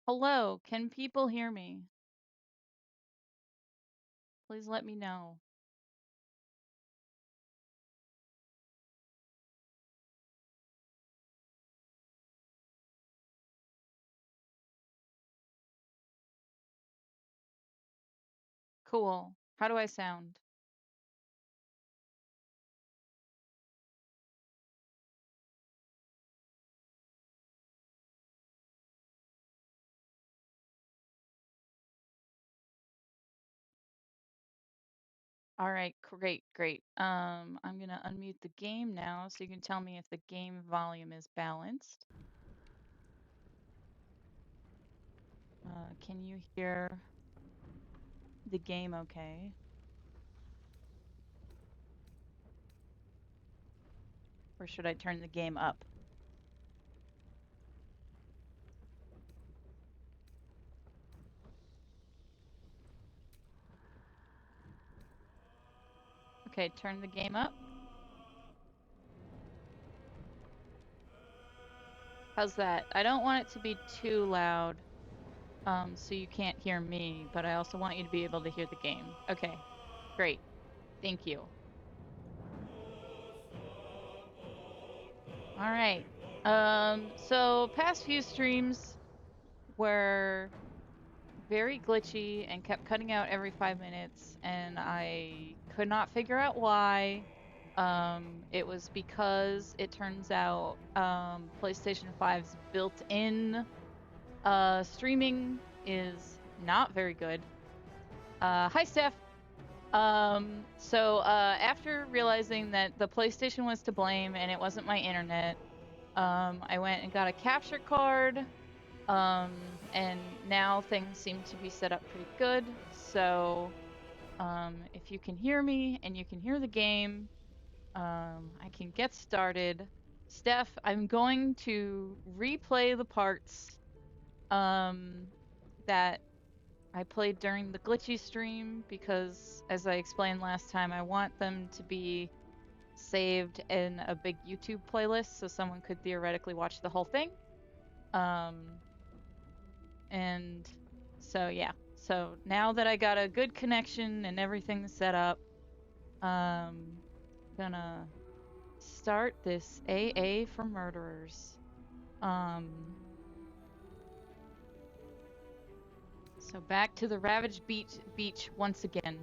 Hello, can people hear me? Please let me know. Cool. How do I sound? All right, great. I'm gonna unmute the game now so you can tell me if the game volume is balanced. Can you hear the game okay? Or should I turn the game up? Okay, turn the game up. How's that? I don't want it to be too loud, so you can't hear me, but I also want you to be able to hear the game. Okay, great. Thank you. All right. So past few streams were very glitchy and kept cutting out every 5 minutes, and I could not figure out why. It was because it turns out PlayStation 5's built-in streaming is not very good. Hi, Steph. After realizing that the PlayStation was to blame and it wasn't my internet, I went and got a capture card, and now things seem to be set up pretty good. So, if you can hear me and you can hear the game, I can get started. Steph, I'm going to replay the parts, um, that I played during the glitchy stream because, as I explained last time, I want them to be saved in a big YouTube playlist so someone could theoretically watch the whole thing. Um, and so yeah. So now that I got a good connection and everything's set up, gonna start this AA for murderers. Um, so back to the ravaged beach once again.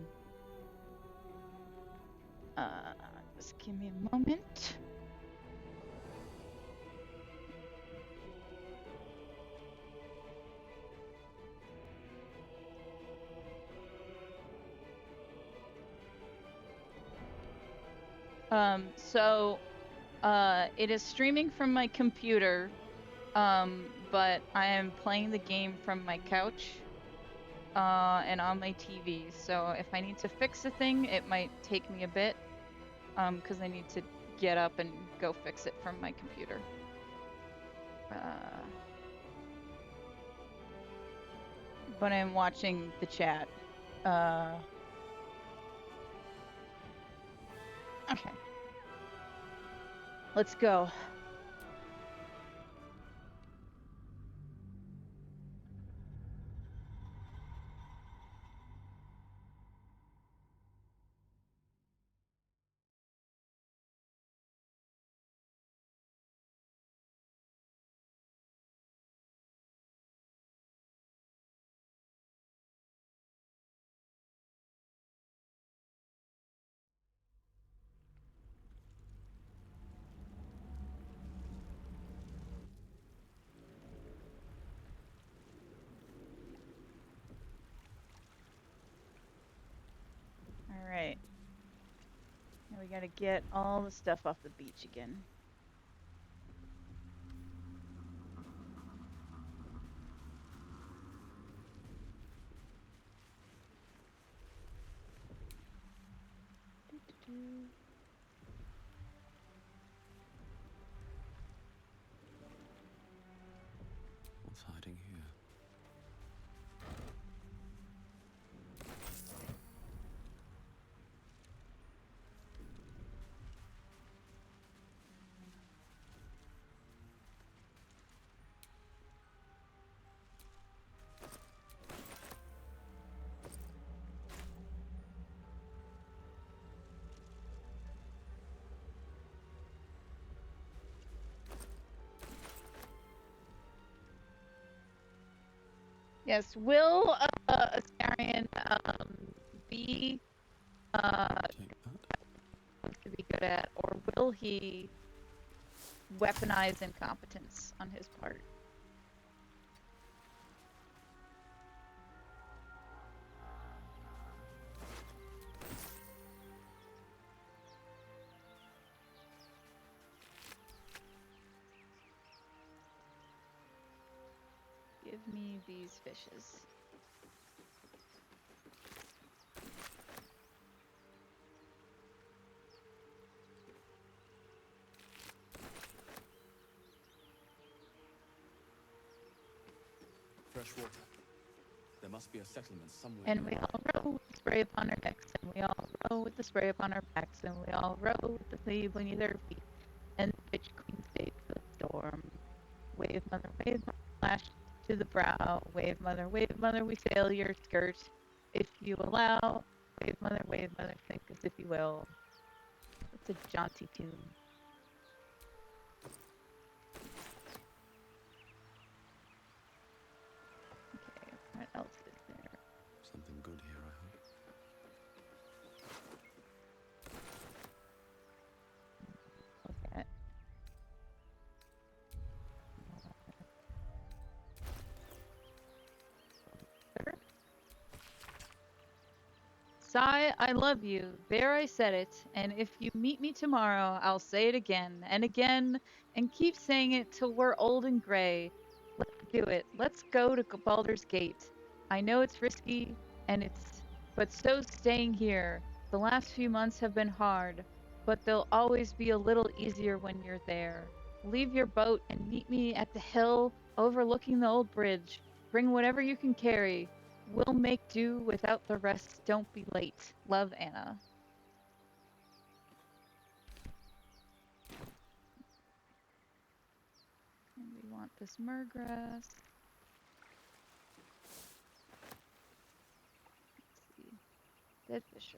Uh, just give me a moment. So it is streaming from my computer, but I am playing the game from my couch, and on my TV. So if I need to fix a thing, it might take me a bit, because I need to get up and go fix it from my computer. But I'm watching the chat. Okay. Let's go. All right. Now we gotta get all the stuff off the beach again. What's hiding here? Yes, will Astarion be Take that. to be good at, or will he weaponize incompetence on his part? Give me these fishes. Fresh water. There must be a settlement somewhere. And we all row with the spray upon our necks, and we all row with the spray upon our backs, and we all row with the sea beneath our feet, and the bitch queen stays for the storm. Wave mother, lash to the brow. Wave mother, we sail your skirt. If you allow, wave mother, think as if you will. It's a jaunty tune. Okay, what else is there? Something good here, I hope. Look at. Sigh, I love you. There I said it. And if you meet me tomorrow, I'll say it again and again and keep saying it till we're old and gray. Let's do it. Let's go to Baldur's Gate. I know it's risky but so staying here. The last few months have been hard, but they'll always be a little easier when you're there. Leave your boat and meet me at the hill overlooking the old bridge. Bring whatever you can carry. We'll make do without the rest. Don't be late. Love, Anna. And we want this murgrass. Let's see. Dead fisher.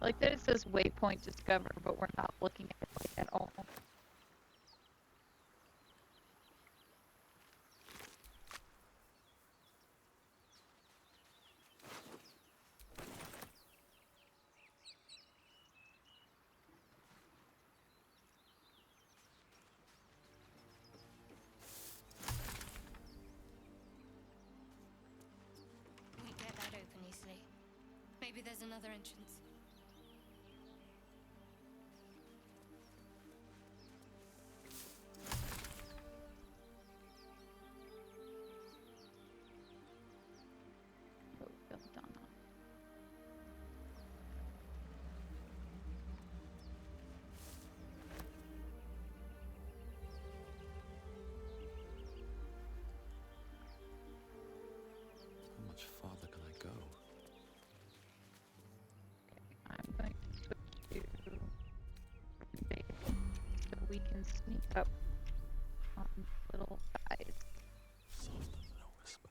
I like that it says waypoint discover, but we're not looking at it like at all. Can't get that open easily. Maybe there's another entrance. Oh, Belladonna. How much farther can I go? I'm going to switch to bait so we can sneak up on little guys. Softer than a whisper.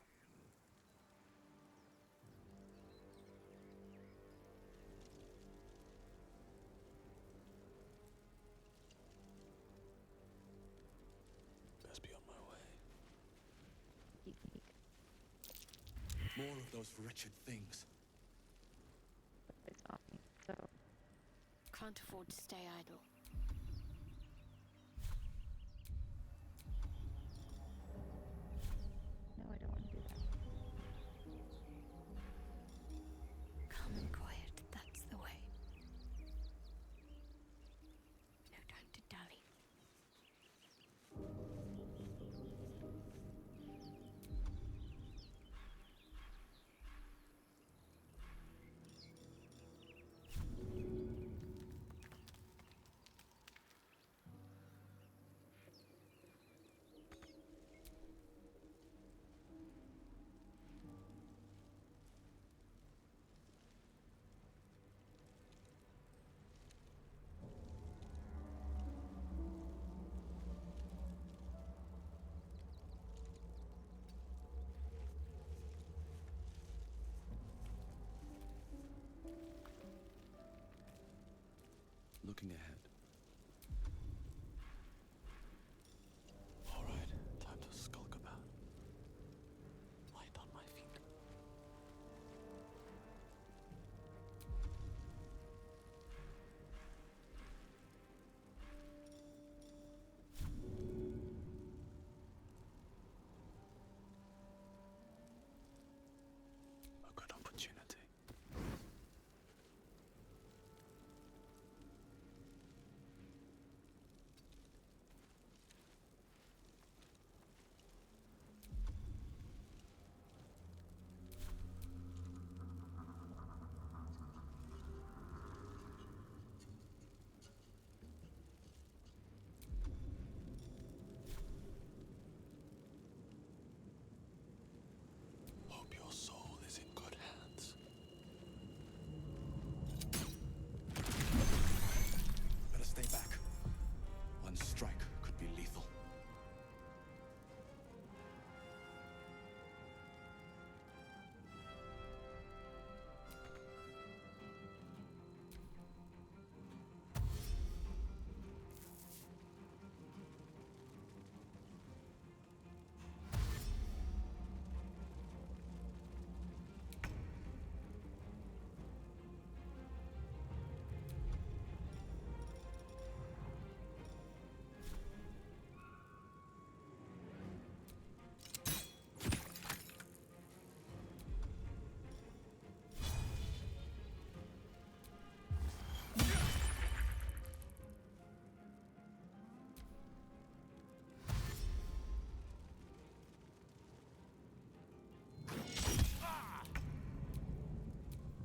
Best be on my way. Eek, eek. More of those wretched things. They saw me, so Can't afford to stay idle. no, I don't want to do that. Calm and quiet, that's the way. No time to dally. looking ahead. All right, time to skulk about. Light on my feet. A good opportunity. Hope your soul is in good hands. Better stay back. One strike could be lethal.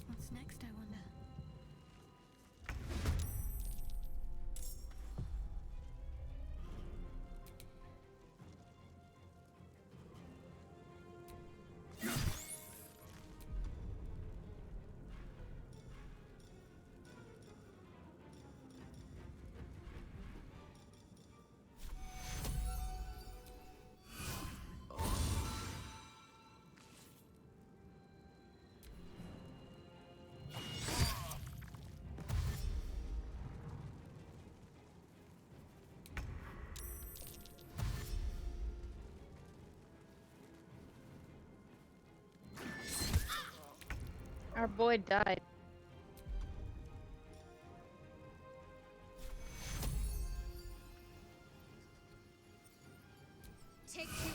What's next, I wonder? Our boy died. Take two.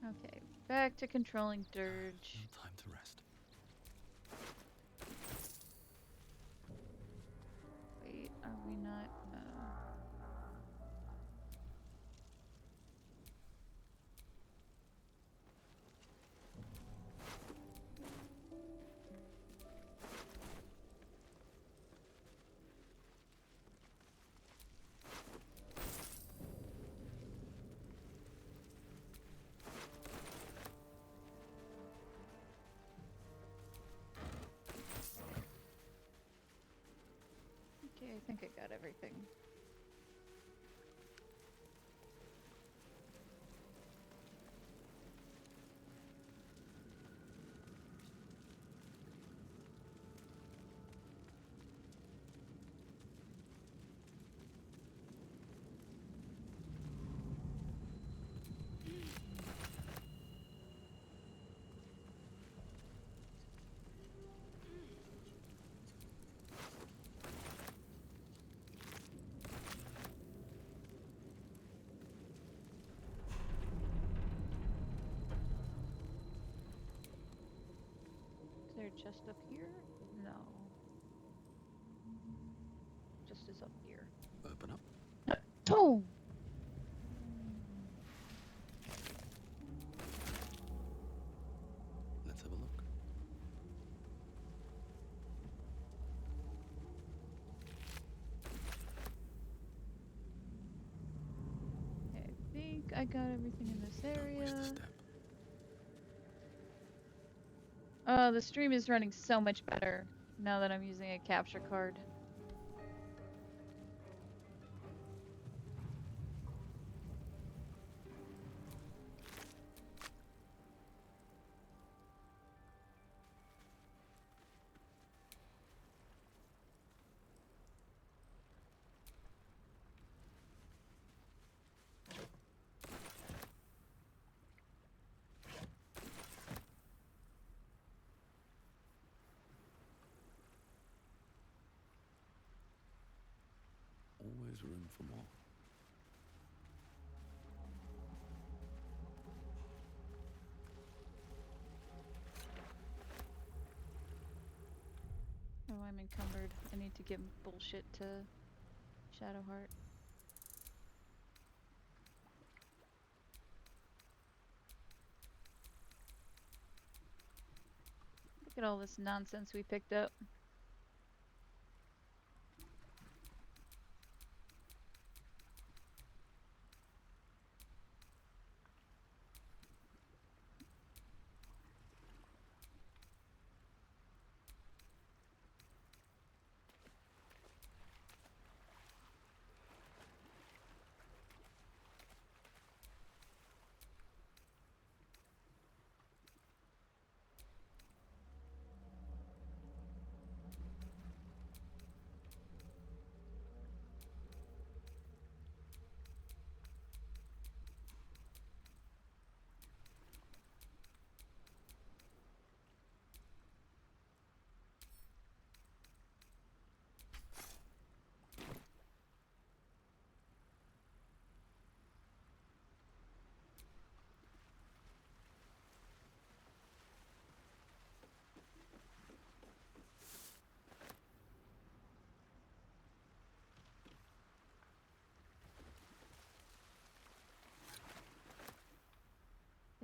Okay, back to controlling Durge. No time to rest. Wait, are we not? No. Okay, I think I got everything. Is there a chest up here? No. Just is up here. Open up. Oh! Let's have a look. I think I got everything in this Don't waste a area. step. Oh, the stream is running so much better now that I'm using a capture card. Always room for more. Oh, I'm encumbered. I need to give bullshit to Shadowheart. Look at all this nonsense we picked up.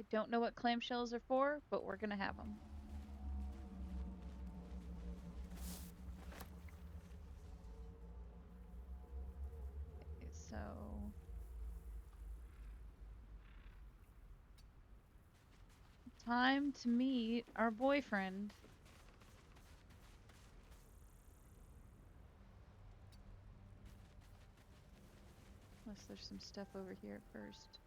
I don't know what clamshells are for, but we're gonna have them. Okay, so... time to meet our boyfriend. Unless there's some stuff over here at first.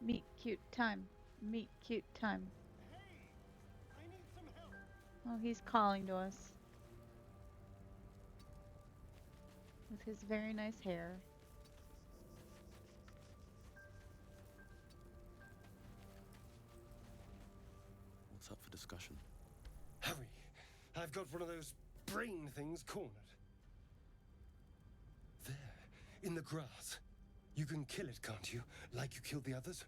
Meet cute time. Meet cute time. Oh, he's calling to us. With his very nice hair. What's up for discussion? Hurry! I've got one of those brain things cornered. There, in the grass. You can kill it, can't you? Like you killed the others?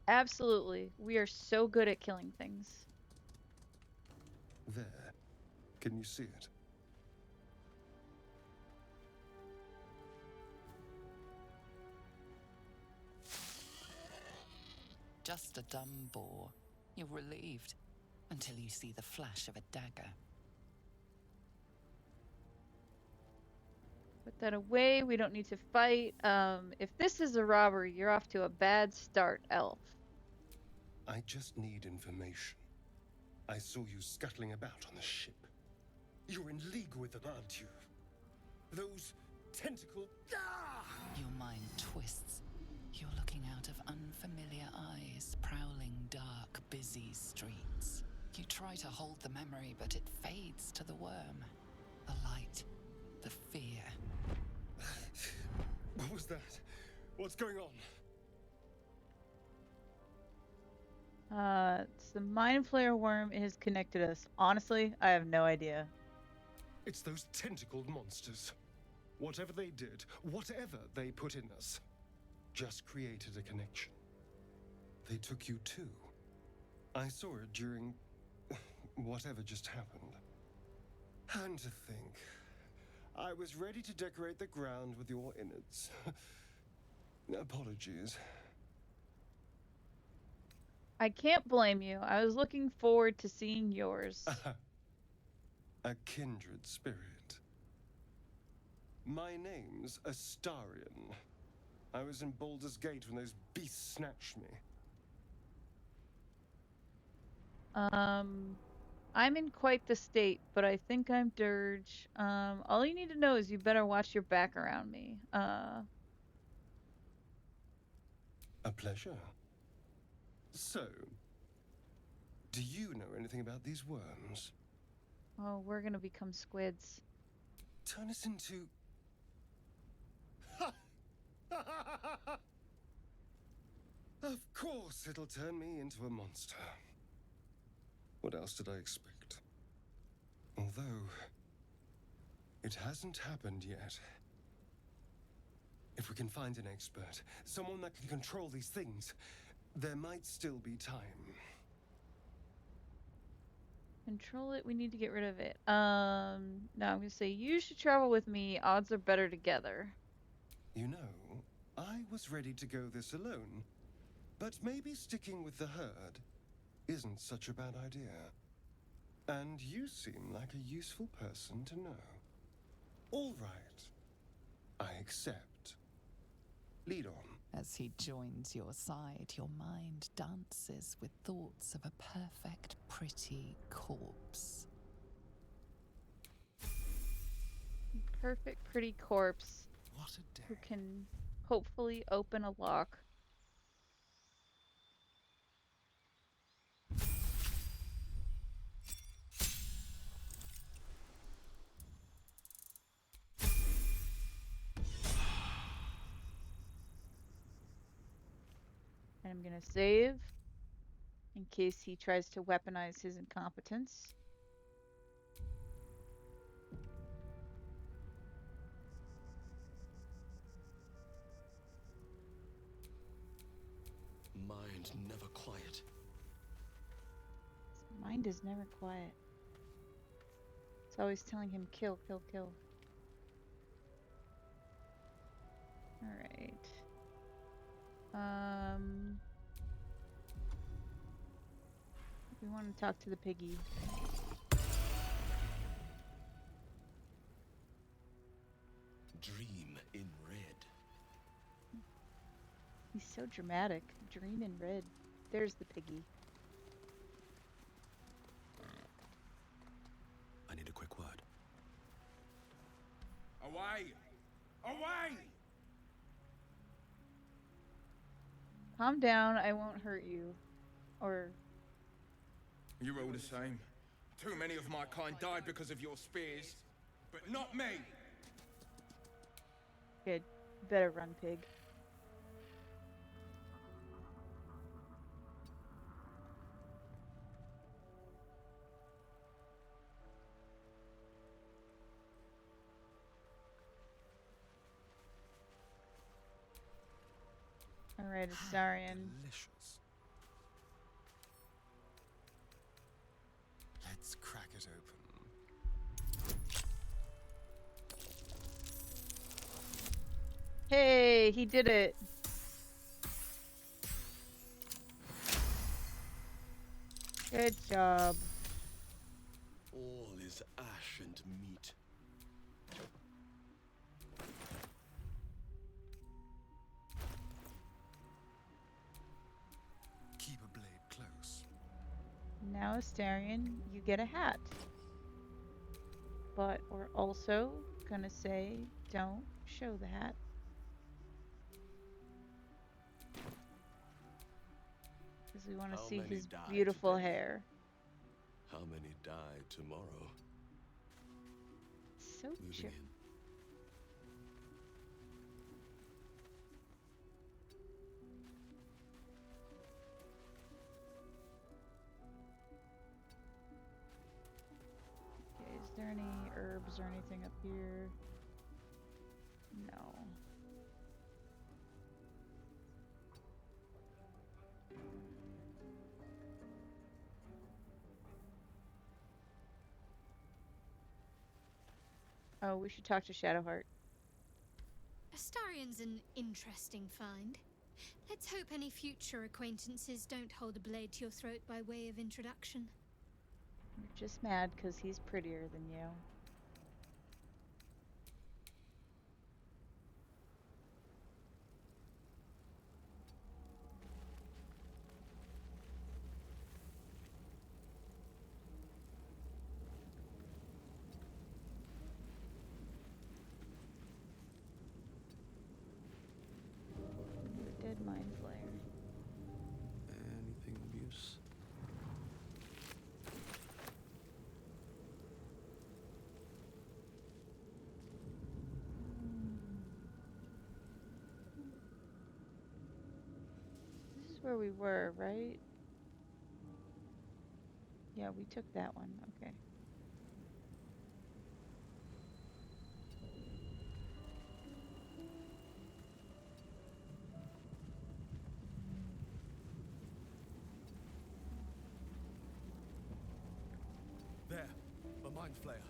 Absolutely. We are so good at killing things. There. Can you see it? Just a dumb boar. You're relieved until you see the flash of a dagger. Put that away. We don't need to fight. If this is a robbery, you're off to a bad start, elf. I just need information. I saw you scuttling about on the ship. You're in league with them, aren't you? Those tentacle... Ah! Your mind twists. You're looking out of unfamiliar eyes, prowling dark, busy streets. You try to hold the memory, but it fades to the worm. The light, the fear. What was that? What's going on? It's the Mind Flayer worm. It has connected us. Honestly, I have no idea. It's those tentacled monsters. Whatever they did, whatever they put in us, just created a connection. They took you too. I saw it during whatever just happened. And to think, I was ready to decorate the ground with your innards. Apologies. I can't blame you. I was looking forward to seeing yours. A kindred spirit. My name's Astarion. I was in Baldur's Gate when those beasts snatched me. I'm in quite the state, but I think I'm Durge. All you need to know is you better watch your back around me. A pleasure. So, do you know anything about these worms? Oh, we're gonna become squids. Turn us into... Of course it'll turn me into a monster. What else did I expect? Although, it hasn't happened yet. If we can find an expert, someone that can control these things, there might still be time. Control it, we need to get rid of it. No, I'm gonna say you should travel with me. Odds are better together. You know, I was ready to go this alone, but maybe sticking with the herd isn't such a bad idea. And you seem like a useful person to know. All right, I accept. Lead on. As he joins your side, your mind dances with thoughts of a perfect, pretty corpse. Perfect, pretty corpse What a day. who can hopefully open a lock. And I'm gonna save in case he tries to weaponize his incompetence. Mind never quiet. His mind is never quiet. It's always telling him kill, kill, kill. Alright. We want to talk to the piggy. Dream in red. He's so dramatic. Dream in red. There's the piggy. I need a quick word. Away! Away! Calm down, I won't hurt you. Or... You're all the same. Too many of my kind died because of your spears, but not me! Good. Better run, pig. Alright, Astarion. Delicious. Let's crack it open. Hey, he did it. Good job. All is ash and meat. Keep a blade close. Now, Astarion, you get a hat. But we're also gonna say don't show the hat. Because we want to How see many his died beautiful today? hair. How many die tomorrow? So Moving cheer. in. Okay, is there any herbs or anything up here? No. Oh, we should talk to Shadowheart. Astarion's an interesting find. Let's hope any future acquaintances don't hold a blade to your throat by way of introduction. You're just mad because he's prettier than you. You're a dead mind flayer. Anything of use? This is where we were, right? Yeah, we took that one. Okay. There, a mind flayer.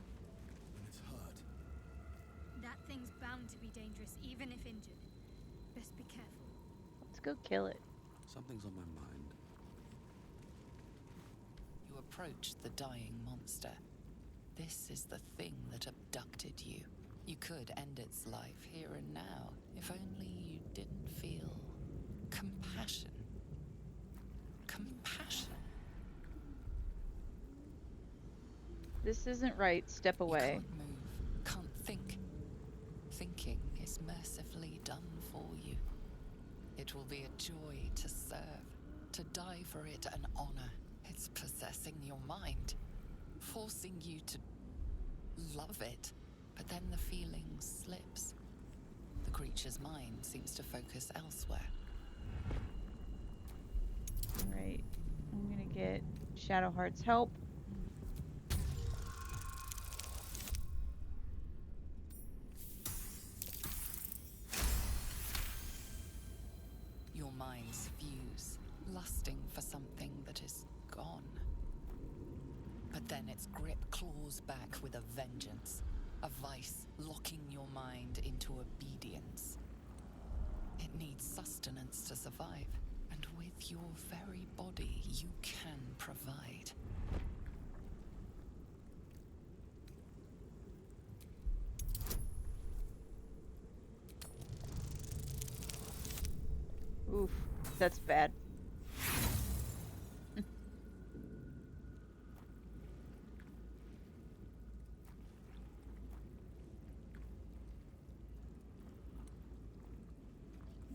When it's hurt. That thing's bound to be dangerous, even if injured. Best be careful. Let's go kill it. Something's on my mind. You approach the dying monster. This is the thing that abducted you. You could end its life here and now, if only you didn't feel compassion. Compassion. This isn't right. Step You away. can't move, can't think. Thinking is mercifully done for you. It will be a joy to serve, to die for it an honor. It's possessing your mind, forcing you to love it. But then the feeling slips. The creature's mind seems to focus elsewhere. Alright. I'm gonna get Shadowheart's help. Your minds fuse, lusting for something that is gone. But then its grip claws back with a vengeance, a vice locking your mind into obedience. It needs sustenance to survive, and with your very body you can provide. Oof, that's bad.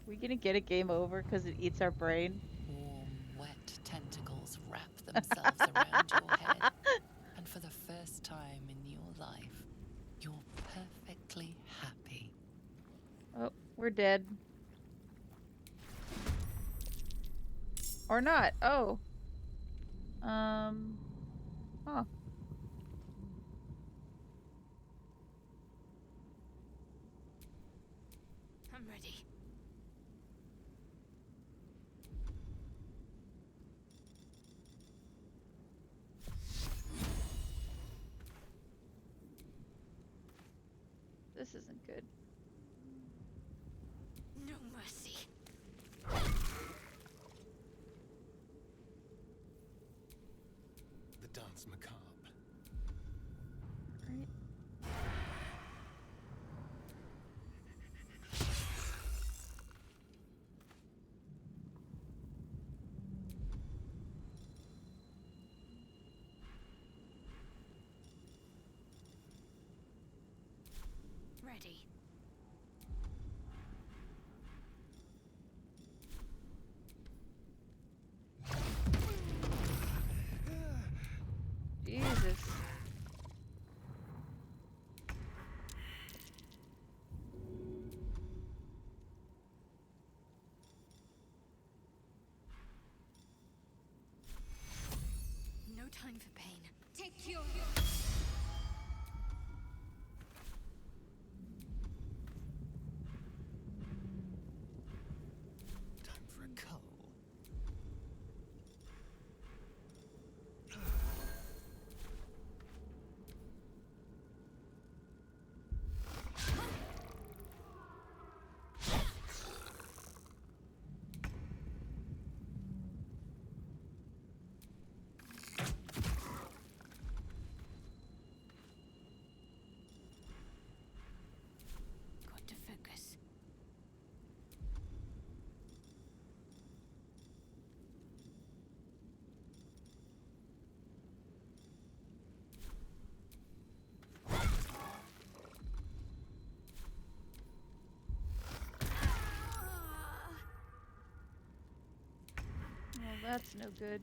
We gonna get a game over because it eats our brain? Warm, wet tentacles wrap themselves around your head, and for the first time in your life, you're perfectly happy. Oh, we're dead. Or not. Oh. Huh. I'm ready. This isn't good. No mercy. macabre. Right. Ready. Jesus. No time for pain. Take your... Time for a cull. Got to focus. Well, that's no good.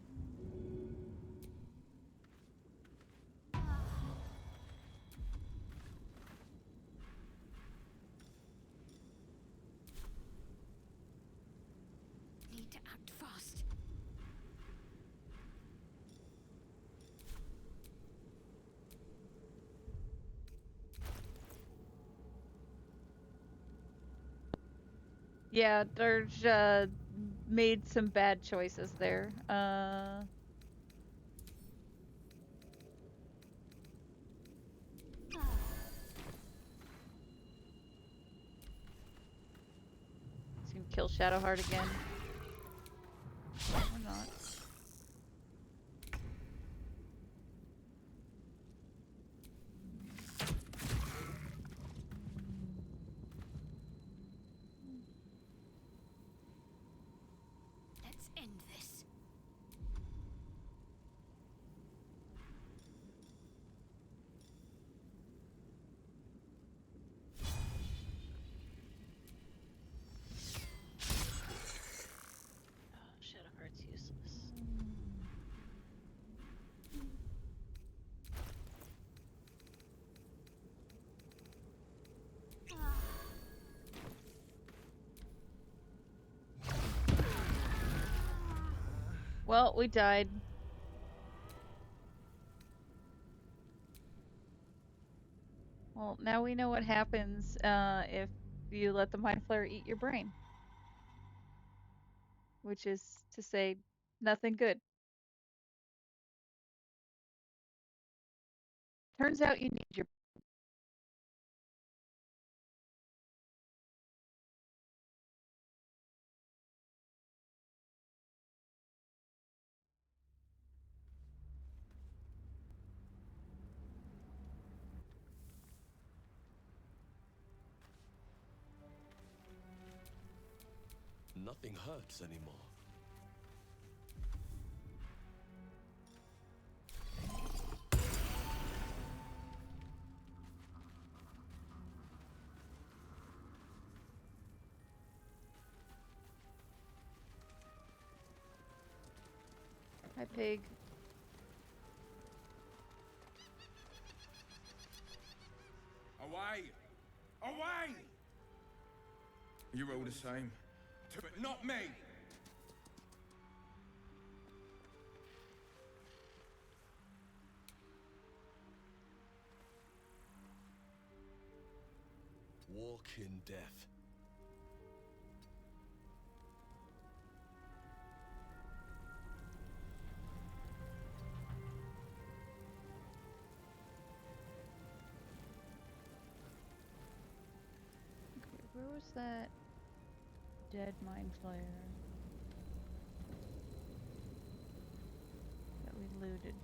Need to act fast. Yeah, Durge made some bad choices there. He's gonna kill Shadowheart again. Or not. Let's end this. Oh, Shadowheart's useless. Well, we died. Well, now we know what happens if you let the Mind Flayer eat your brain. Which is to say, nothing good. Turns out you need your... Nothing hurts anymore. Hi, pig. Away! Away! You're all the same. But not me! Walk in death. Okay, where was that dead Mind Flayer that we looted?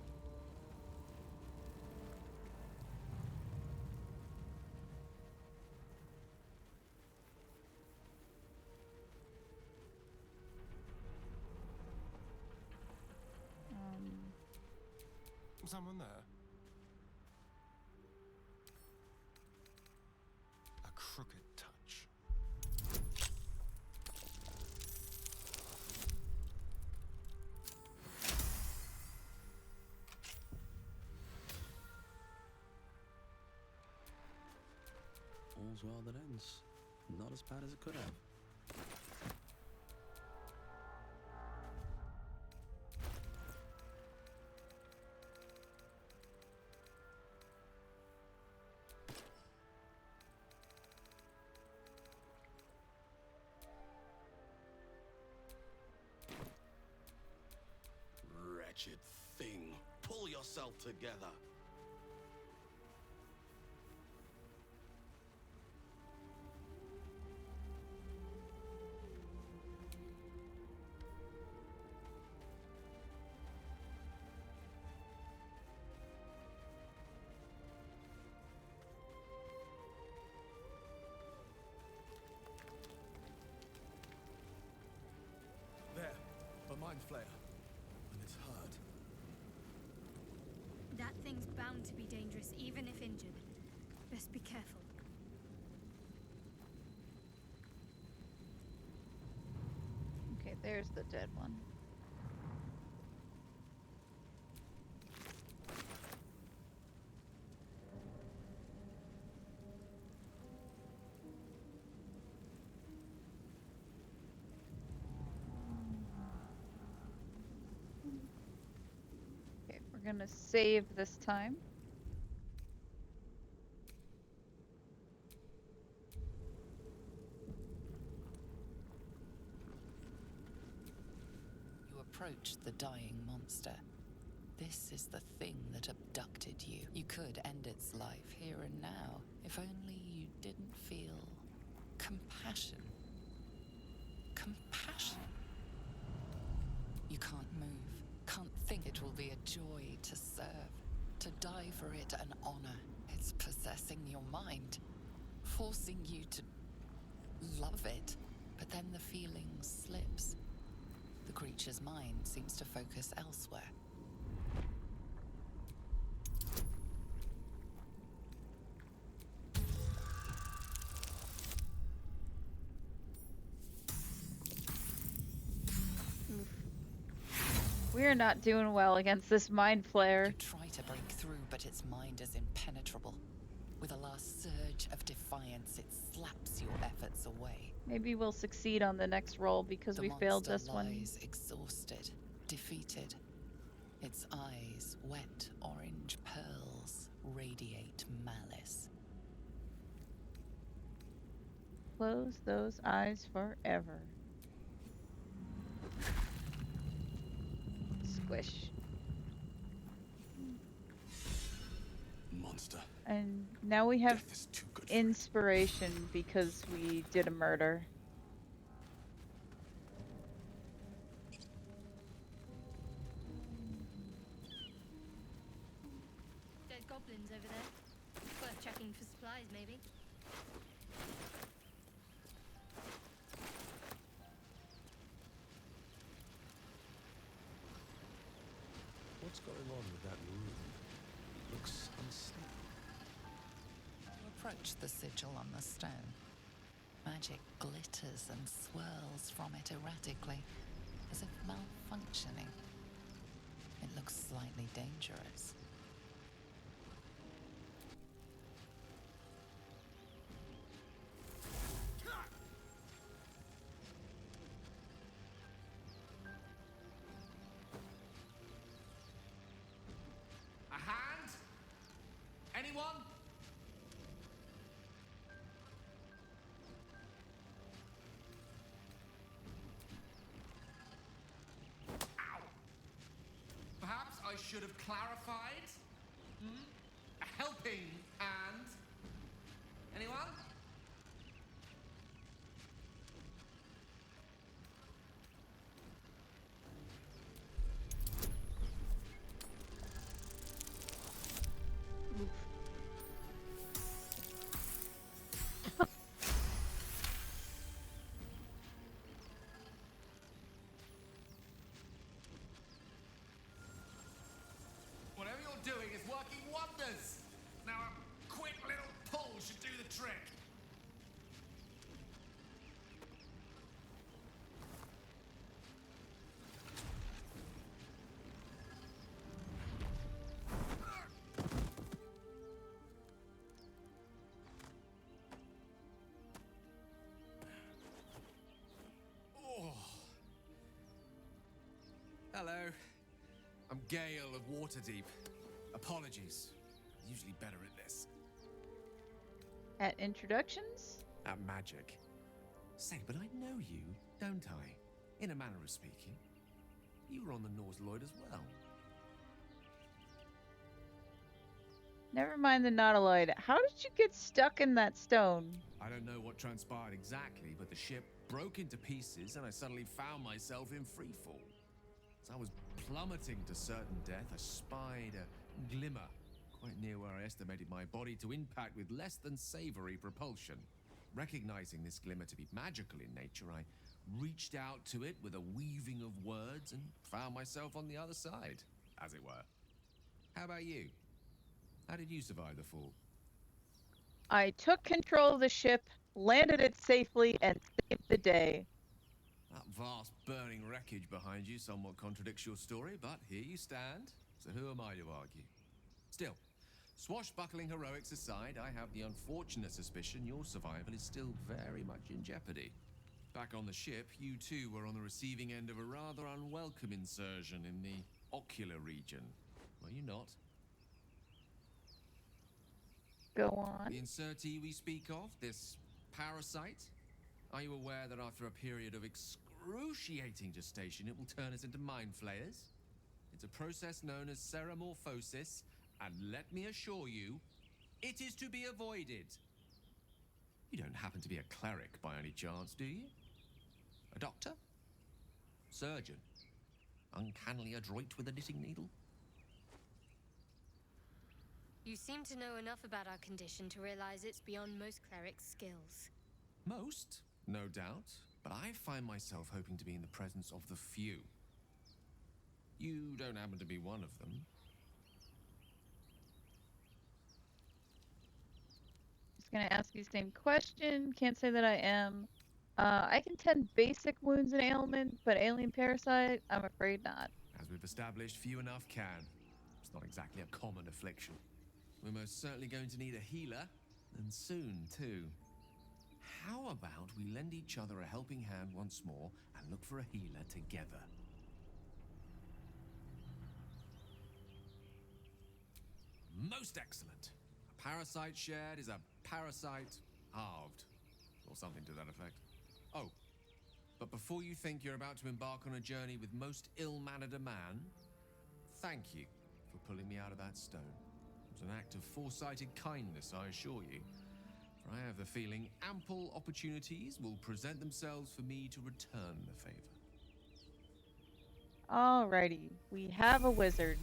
someone there? A crooked touch. All's well that ends. Not as bad as it could have. Wretched thing. Pull yourself together. There, a mind flayer. And it's hurt. That thing's bound to be dangerous, even if injured. Best be careful. Okay, there's the dead one. Okay, we're gonna save this time. You approach the dying monster. This is the thing that abducted you. You could end its life here and now, if only you didn't feel compassion. Compassion. You can't move, can't think. It will be a joy to serve, to die for it an honor. It's possessing your mind, forcing you to love it. But then the feeling slips. The creature's mind seems to focus elsewhere. We're not doing well against this mind You flayer. try to break through, but its mind is impenetrable. With a last surge of defiance, it slaps your efforts away. Maybe we'll succeed on the next roll because The we failed monster this one. lies exhausted, defeated. Its eyes, wet orange pearls, radiate malice. Close those eyes forever. Squish. Monster. And now we have Death is too good for it. inspiration because we did a murder. Dead goblins over there. Worth checking for supplies, maybe. What's going on with that room? Looks unstable. You approach the sigil on the stone. Magic glitters and swirls from it erratically, as if malfunctioning. It looks slightly dangerous. A hand? Anyone? Ow! Perhaps I should have clarified? A helping hand? Anyone? Whatever you're Hello. I'm Gale of Waterdeep. Apologies. Usually better at this. At introductions? At magic. Say, but I know you, don't I? In a manner of speaking. You were on the Norse Lloyd as well. Never mind the Nautiloid. How did you get stuck in that stone? I don't know what transpired exactly, but the ship broke into pieces and I suddenly found myself in freefall. As I was plummeting to certain death, I spied a glimmer quite near where I estimated my body to impact with less than savory propulsion. Recognizing this glimmer to be magical in nature, I reached out to it with a weaving of words and found myself on the other side, as it were. How about you? How did you survive the fall? I took control of the ship, landed it safely, and saved the day. That vast burning wreckage behind you somewhat contradicts your story, but here you stand, so who am I to argue? Still, swashbuckling heroics aside, I have the unfortunate suspicion your survival is still very much in jeopardy. Back on the ship, you too were on the receiving end of a rather unwelcome insertion in the ocular region, were you not? Go on. The insertee we speak of, this parasite, are you aware that after a period of excruciating gestation, it will turn us into mind flayers? It's a process known as ceramorphosis, and let me assure you, it is to be avoided. You don't happen to be a cleric by any chance, do you? A doctor? Surgeon? Uncannily adroit with a knitting needle? You seem to know enough about our condition to realize it's beyond most clerics' skills. Most, no doubt, but I find myself hoping to be in the presence of the few. You don't happen to be one of them. Just gonna ask you the same question. Can't say that I am. I can tend basic wounds and ailment, but alien parasite, I'm afraid not. As we've established, few enough can. It's not exactly a common affliction. We're most certainly going to need a healer, and soon, too. How about we lend each other a helping hand once more and look for a healer together? Most excellent. A parasite shared is a parasite halved, or something to that effect. Oh, but before you think you're about to embark on a journey with most ill-mannered a man, thank you for pulling me out of that stone. It was an act of foresighted kindness, I assure you. For I have the feeling ample opportunities will present themselves for me to return the favor. Alrighty, we have a wizard.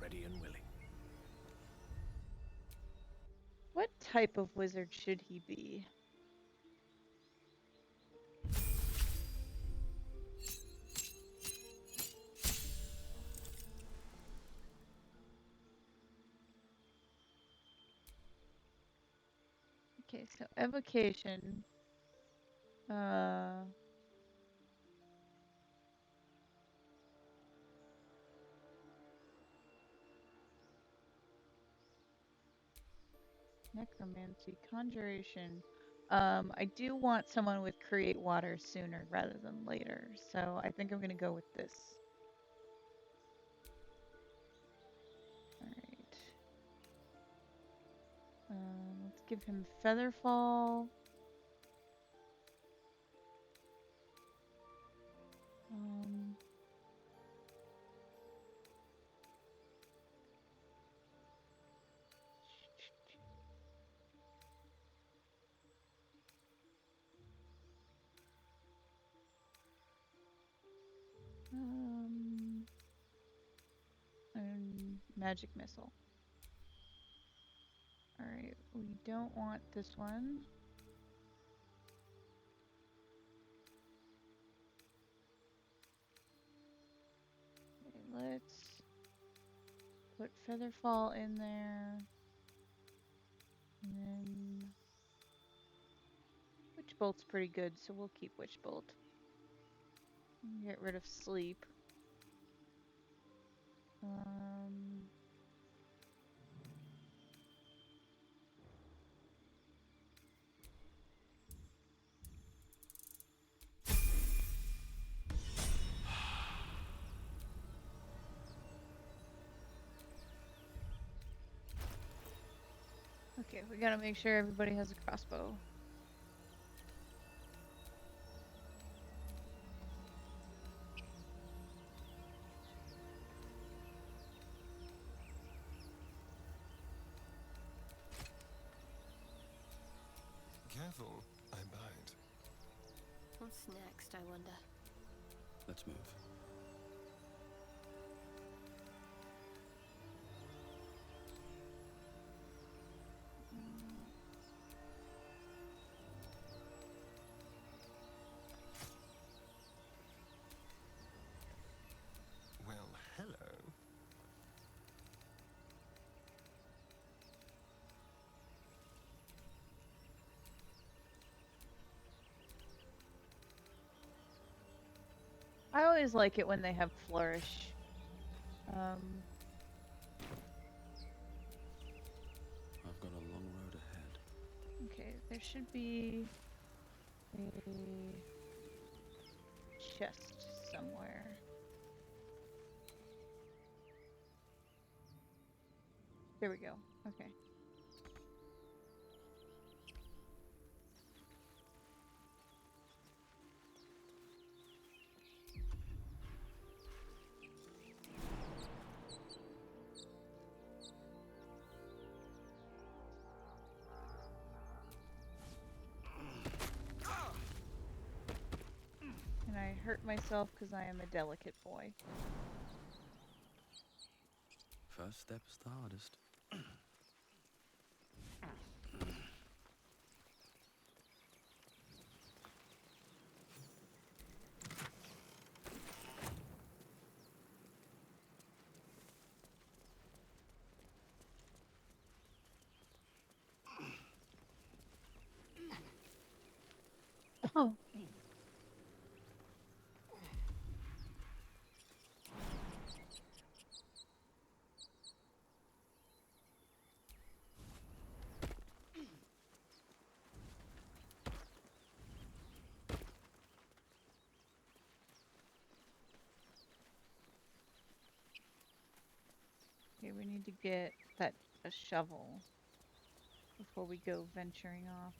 Ready and willing. What type of wizard should he be? Okay, so evocation. Necromancy, conjuration. I do want someone with create water sooner rather than later, so I think I'm gonna go with this. Alright. Let's give him Featherfall. And magic missile. Alright, we don't want this one. Okay, let's put Featherfall in there. And then Witch Bolt's pretty good, so we'll keep Witch Bolt. Get rid of sleep. Okay, we gotta make sure everybody has a crossbow. Careful, I bite. What's next, I wonder? Let's move. Well, hello. I always like it when they have flourish. I've got a long road ahead. Okay, there should be a chest somewhere. There we go. Okay. And I hurt myself because I am a delicate boy. First step is the hardest. Oh. Okay, we need to get a shovel before we go venturing off.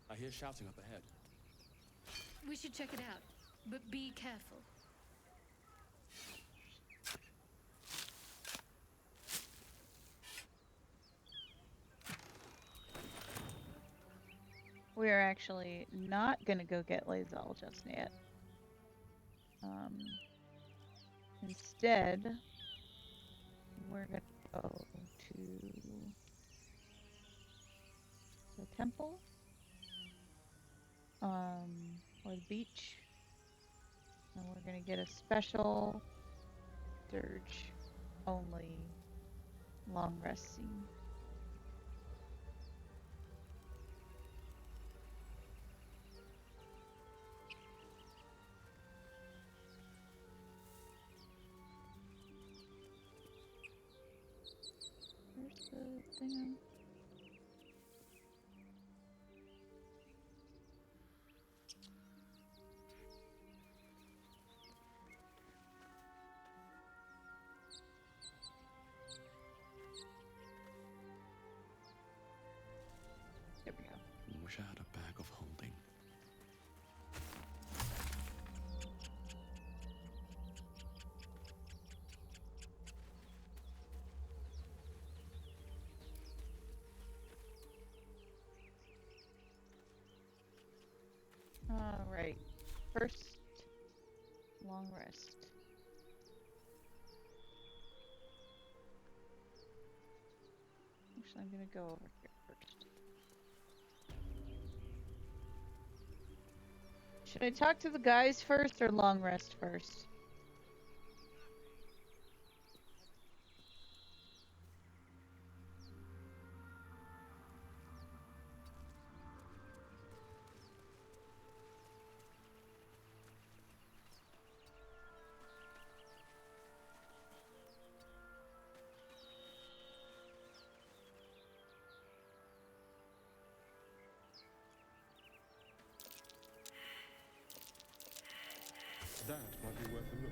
I hear shouting up ahead. We should check it out, but be careful. We are actually not gonna go get Lazal just yet. Instead, we're gonna go to the temple, or the beach, and we're gonna get a special Durge only long rest scene. Where's the thing? There we go. Wish I had a bag of holding. Alright. First, long rest. Actually, I'm gonna go over here first. Should I talk to the guys first or long rest first? That might be worth a look.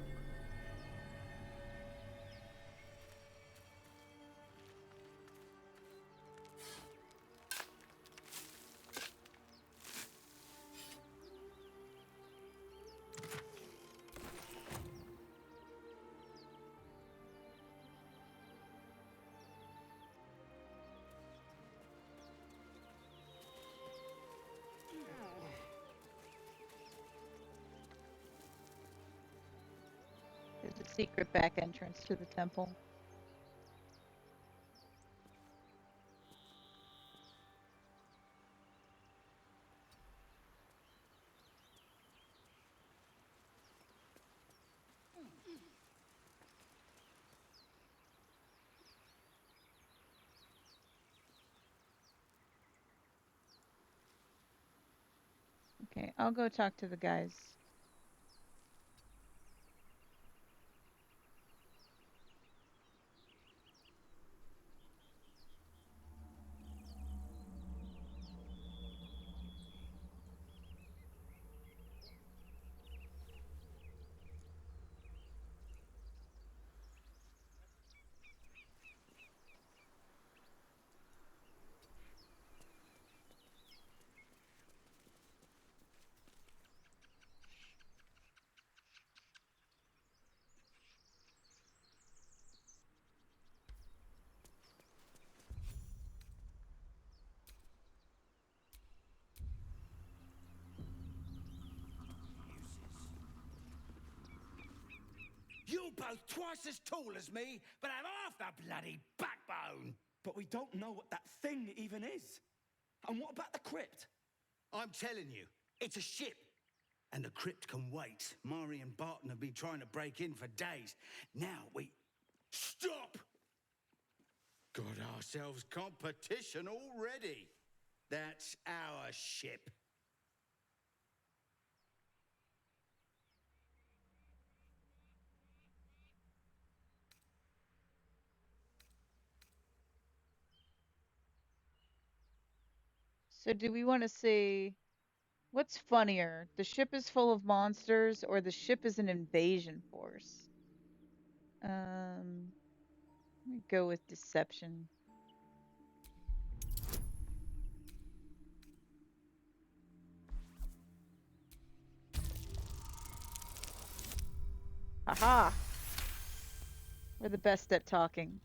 There's a secret back entrance to the temple. Okay, I'll go talk to the guys. You're both twice as tall as me, but have half the bloody backbone. But we don't know what that thing even is. And what about the crypt? I'm telling you, it's a ship. And the crypt can wait. Mari and Barton have been trying to break in for days. Now we... Stop! Got ourselves competition already. That's our ship. So do we want to say, what's funnier? The ship is full of monsters or the ship is an invasion force? Let me go with deception. Aha! We're the best at talking.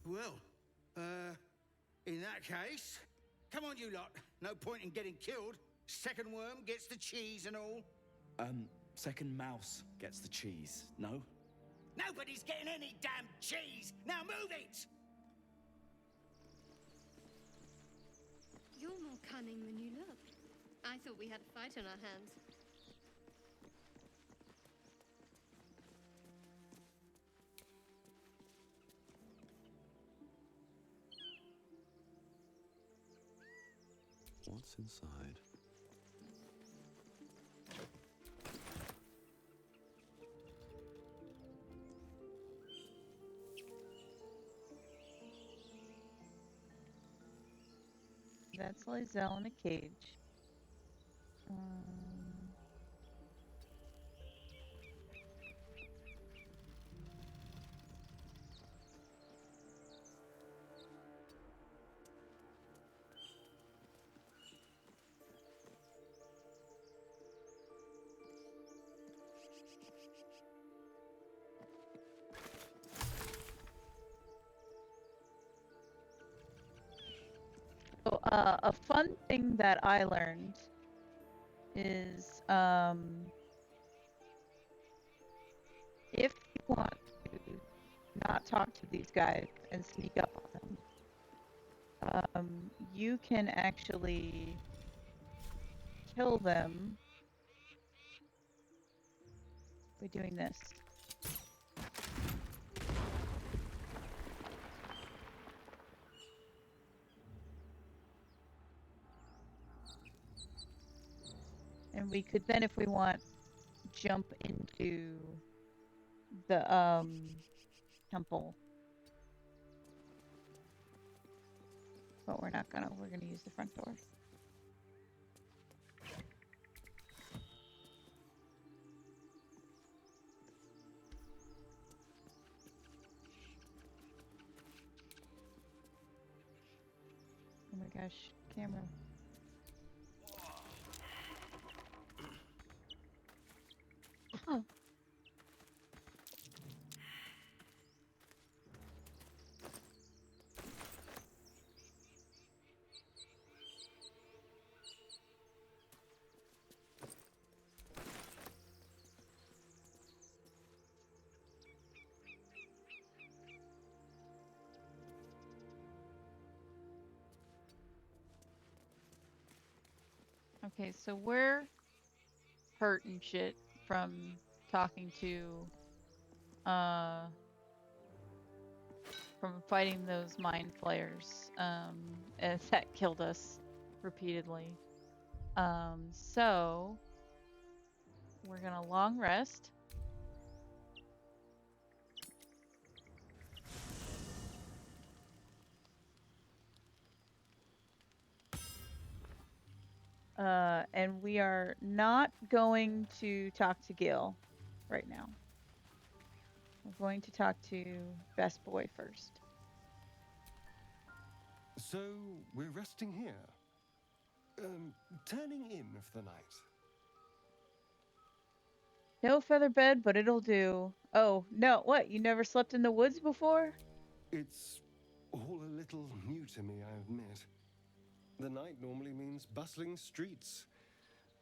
Well, in that case, come on, you lot. No point in getting killed. Second worm gets the cheese and all. Second mouse gets the cheese, no? Nobody's getting any damn cheese! Now move it! You're more cunning than you look. I thought we had a fight on our hands. What's inside? That's Lizelle in a cage. So, a fun thing that I learned is, if you want to not talk to these guys and sneak up on them, you can actually kill them by doing this. And we could then, if we want, jump into the temple. But we're not gonna, we're gonna use the front door. my gosh, camera. Oh. Okay, so we're hurt and shit from talking to, from fighting those mind flayers, that killed us repeatedly. So we're gonna long rest. And we are not going to talk to Gil right now. We're going to talk to Best Boy first. So, we're resting here. Turning in for the night. No feather bed, but it'll do. Oh, no, what? You never slept in the woods before? It's all a little new to me, I admit. The night normally means bustling streets,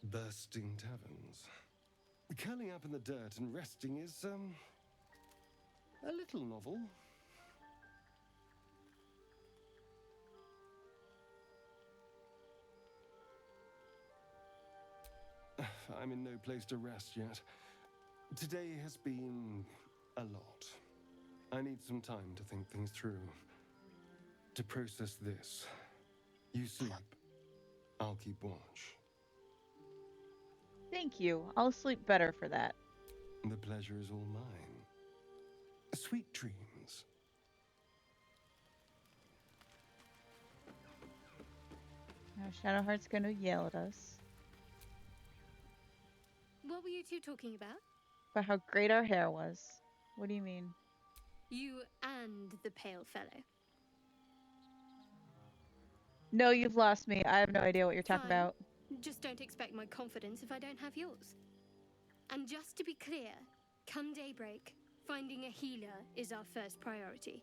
bursting taverns. Curling up in the dirt and resting is, a little novel. I'm in no place to rest yet. Today has been a lot. I need some time to think things through. To process this. You sleep. I'll keep watch. Thank you. I'll sleep better for that. The pleasure is all mine. Sweet dreams. Now Shadowheart's gonna yell at us What were you two talking about? about how great our hair was. What do you mean? You and the pale fellow. No, you've lost me. I have no idea what you're talking Fine. about. Just don't expect my confidence if I don't have yours. And just to be clear, come daybreak, finding a healer is our first priority.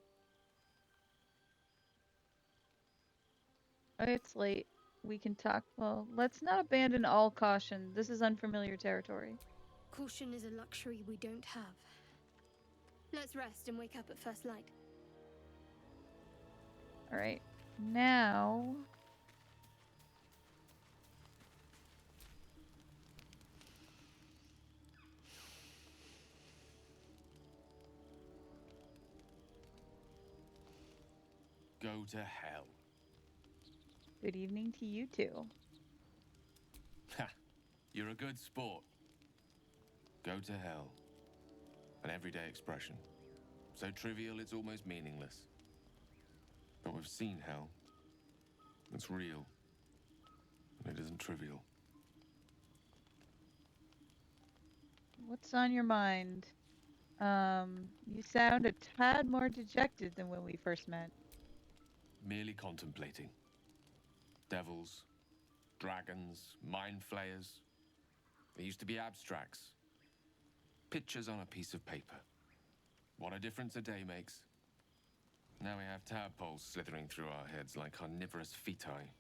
It's late. We can talk. Well, let's not abandon all caution. This is unfamiliar territory. Caution is a luxury we don't have. Let's rest and wake up at first light. All right. Now... Go to hell. Good evening to you too. Ha! You're a good sport. Go to hell. An everyday expression. So trivial it's almost meaningless. But we've seen hell. It's real. And it isn't trivial. What's on your mind? You sound a tad more dejected than when we first met. Merely contemplating. Devils, dragons, mind flayers. They used to be abstracts. Pictures on a piece of paper. What a difference a day makes. Now we have tadpoles slithering through our heads like carnivorous feti.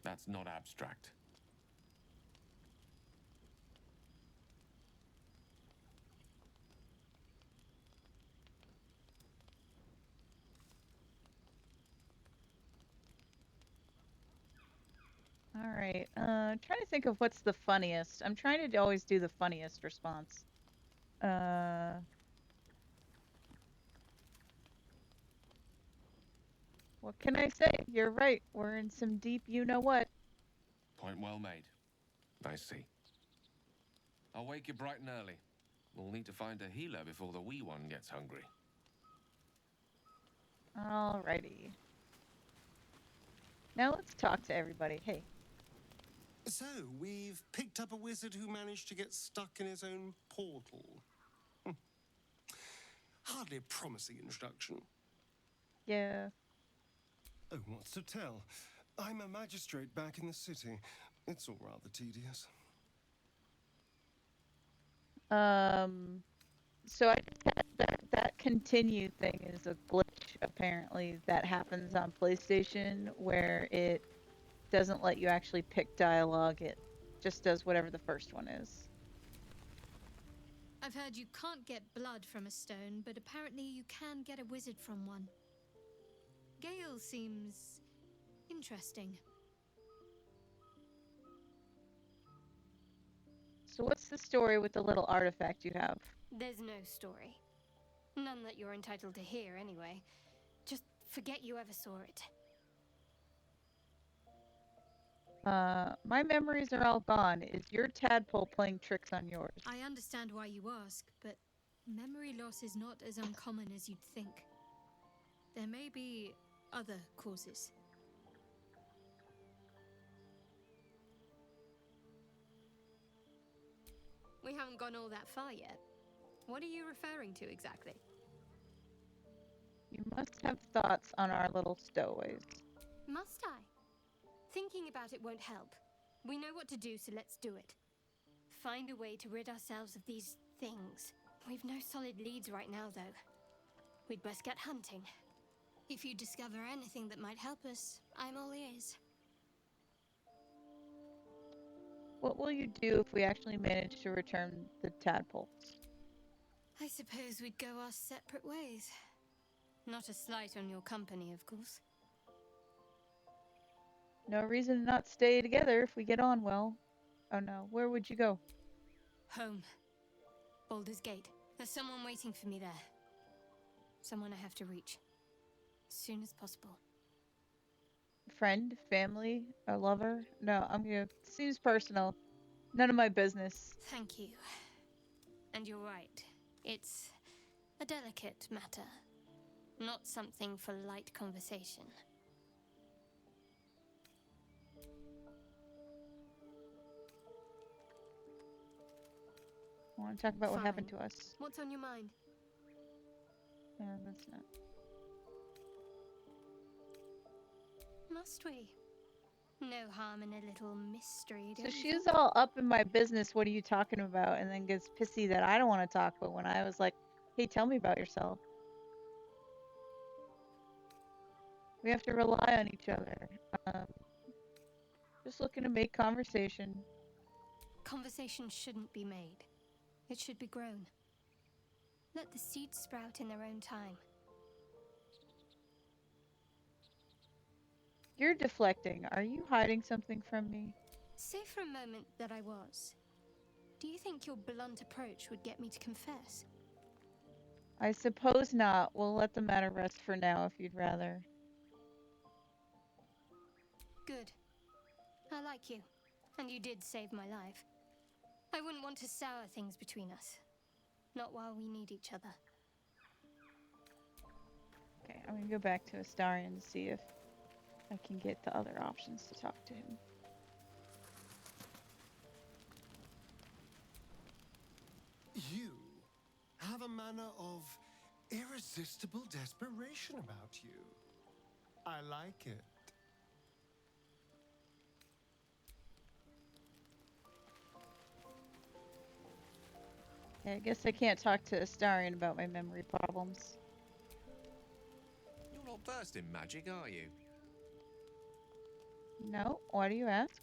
That's not abstract. All right. Trying to think of what's the funniest. I'm trying to always do the funniest response. What can I say? You're right. We're in some deep you-know-what. Point well made. I see. I'll wake you bright and early. We'll need to find a healer before the wee one gets hungry. Alrighty. Now let's talk to everybody. Hey. So, we've picked up a wizard who managed to get stuck in his own portal. Hardly a promising introduction. Yeah. Oh, what's to tell? I'm a magistrate back in the city. It's all rather tedious. So I just had that continue thing is a glitch apparently that happens on PlayStation where it doesn't let you actually pick dialogue. It just does whatever the first one is. I've heard you can't get blood from a stone, but apparently you can get a wizard from one. Gale seems interesting. So what's the story with the little artifact you have? There's no story. None that you're entitled to hear, anyway. Just forget you ever saw it. My memories are all gone. Is your tadpole playing tricks on yours? I understand why you ask, but memory loss is not as uncommon as you'd think. There may be other causes. We haven't gone all that far yet. What are you referring to exactly? You must have thoughts on our little stowaways. Must I? Thinking about it won't help. We know what to do, so let's do it. Find a way to rid ourselves of these things. We've no solid leads right now, though. We'd best get hunting. If you discover anything that might help us, I'm all ears. What will you do if we actually manage to return the tadpoles? I suppose we'd go our separate ways. Not a slight on your company, of course. No reason to not stay together if we get on well. Oh no, where would you go? Home. Baldur's Gate. There's someone waiting for me there. Someone I have to reach. As soon as possible. Friend, family, a lover? No, seems personal. None of my business. Thank you. And you're right. It's a delicate matter. Not something for light conversation. I want to talk about what Fine. happened to us. What's on your mind? Yeah, that's not. Must we? No harm in a little mystery, So don't you she's think? all up in my business. What are you talking about? And then gets pissy that I don't want to talk. But when I was like, hey, tell me about yourself. We have to rely on each other. Just looking to make conversation. Conversation shouldn't be made. It should be grown. Let the seeds sprout in their own time. You're deflecting. Are you hiding something from me? Say for a moment that I was. Do you think your blunt approach would get me to confess? I suppose not. We'll let the matter rest for now if you'd rather. Good. I like you. And you did save my life. I wouldn't want to sour things between us. Not while we need each other. Okay, I'm gonna go back to Astarion and see if I can get the other options to talk to him. You have a manner of irresistible desperation about you. I like it. Yeah, I guess I can't talk to Astarion about my memory problems. You're not versed in magic, are you? No? Why do you ask?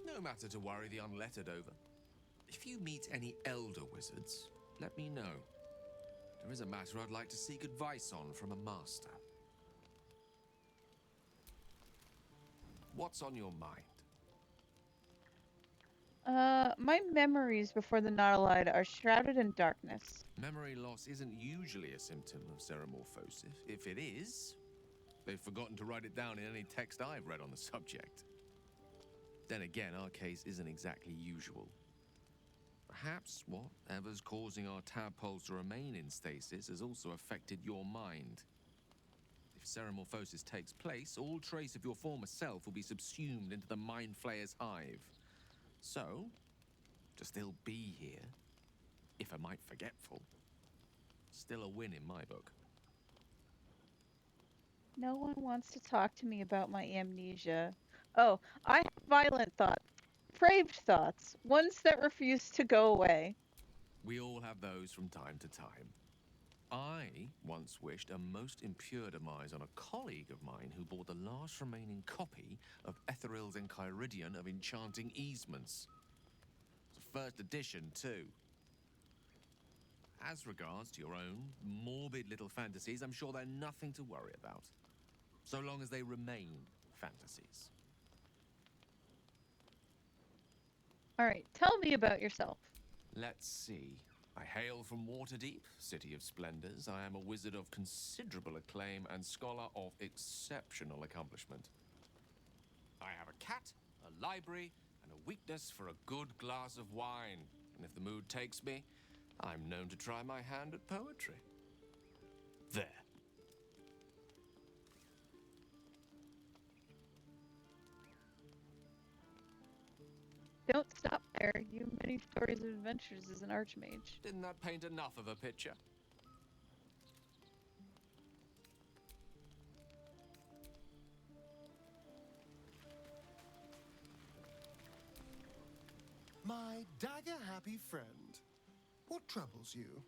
No matter to worry the unlettered over. If you meet any elder wizards, let me know. There is a matter I'd like to seek advice on from a master. What's on your mind? My memories before the Nautilide are shrouded in darkness. Memory loss isn't usually a symptom of ceramorphosis. If it is, they've forgotten to write it down in any text I've read on the subject. Then again, our case isn't exactly usual. Perhaps whatever's causing our tadpoles to remain in stasis has also affected your mind. If ceramorphosis takes place, all trace of your former self will be subsumed into the Mind Flayer's hive. So, to still be here, if a mite forgetful, still a win in my book. No one wants to talk to me about my amnesia. Oh, I have violent thoughts, depraved thoughts, ones that refuse to go away. We all have those from time to time. I once wished a most impure demise on a colleague of mine who bought the last remaining copy of Etheril's Enchiridion of Enchanting Easements. It's a first edition, too. As regards to your own morbid little fantasies, I'm sure they're nothing to worry about. So long as they remain fantasies. All right, tell me about yourself. Let's see. I hail from Waterdeep, city of splendors. I am a wizard of considerable acclaim and scholar of exceptional accomplishment. I have a cat, a library, and a weakness for a good glass of wine. And if the mood takes me, I'm known to try my hand at poetry. There. Don't stop there. You have many stories of adventures as an archmage. Didn't that paint enough of a picture? My dagger-happy friend, what troubles you?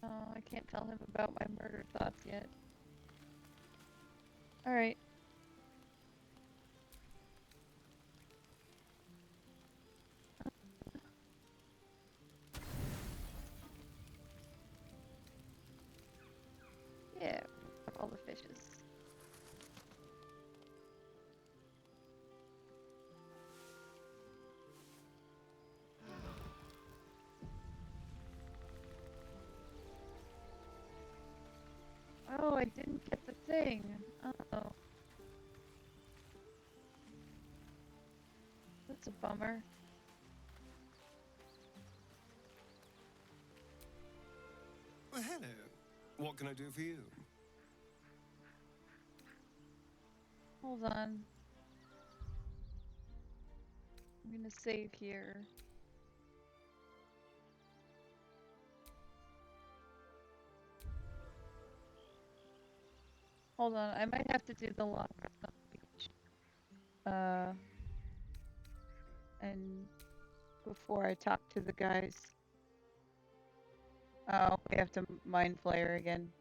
Oh, I can't tell him about my murder thoughts yet. All right. Yeah, all the fishes. Oh, I didn't get the thing. Oh. That's a bummer. Well, hello. What can I do for you? Hold on. I'm gonna save here. Hold on, I might have to do the long rest on the beach. And before I talk to the guys. Oh, we have to mind flayer again.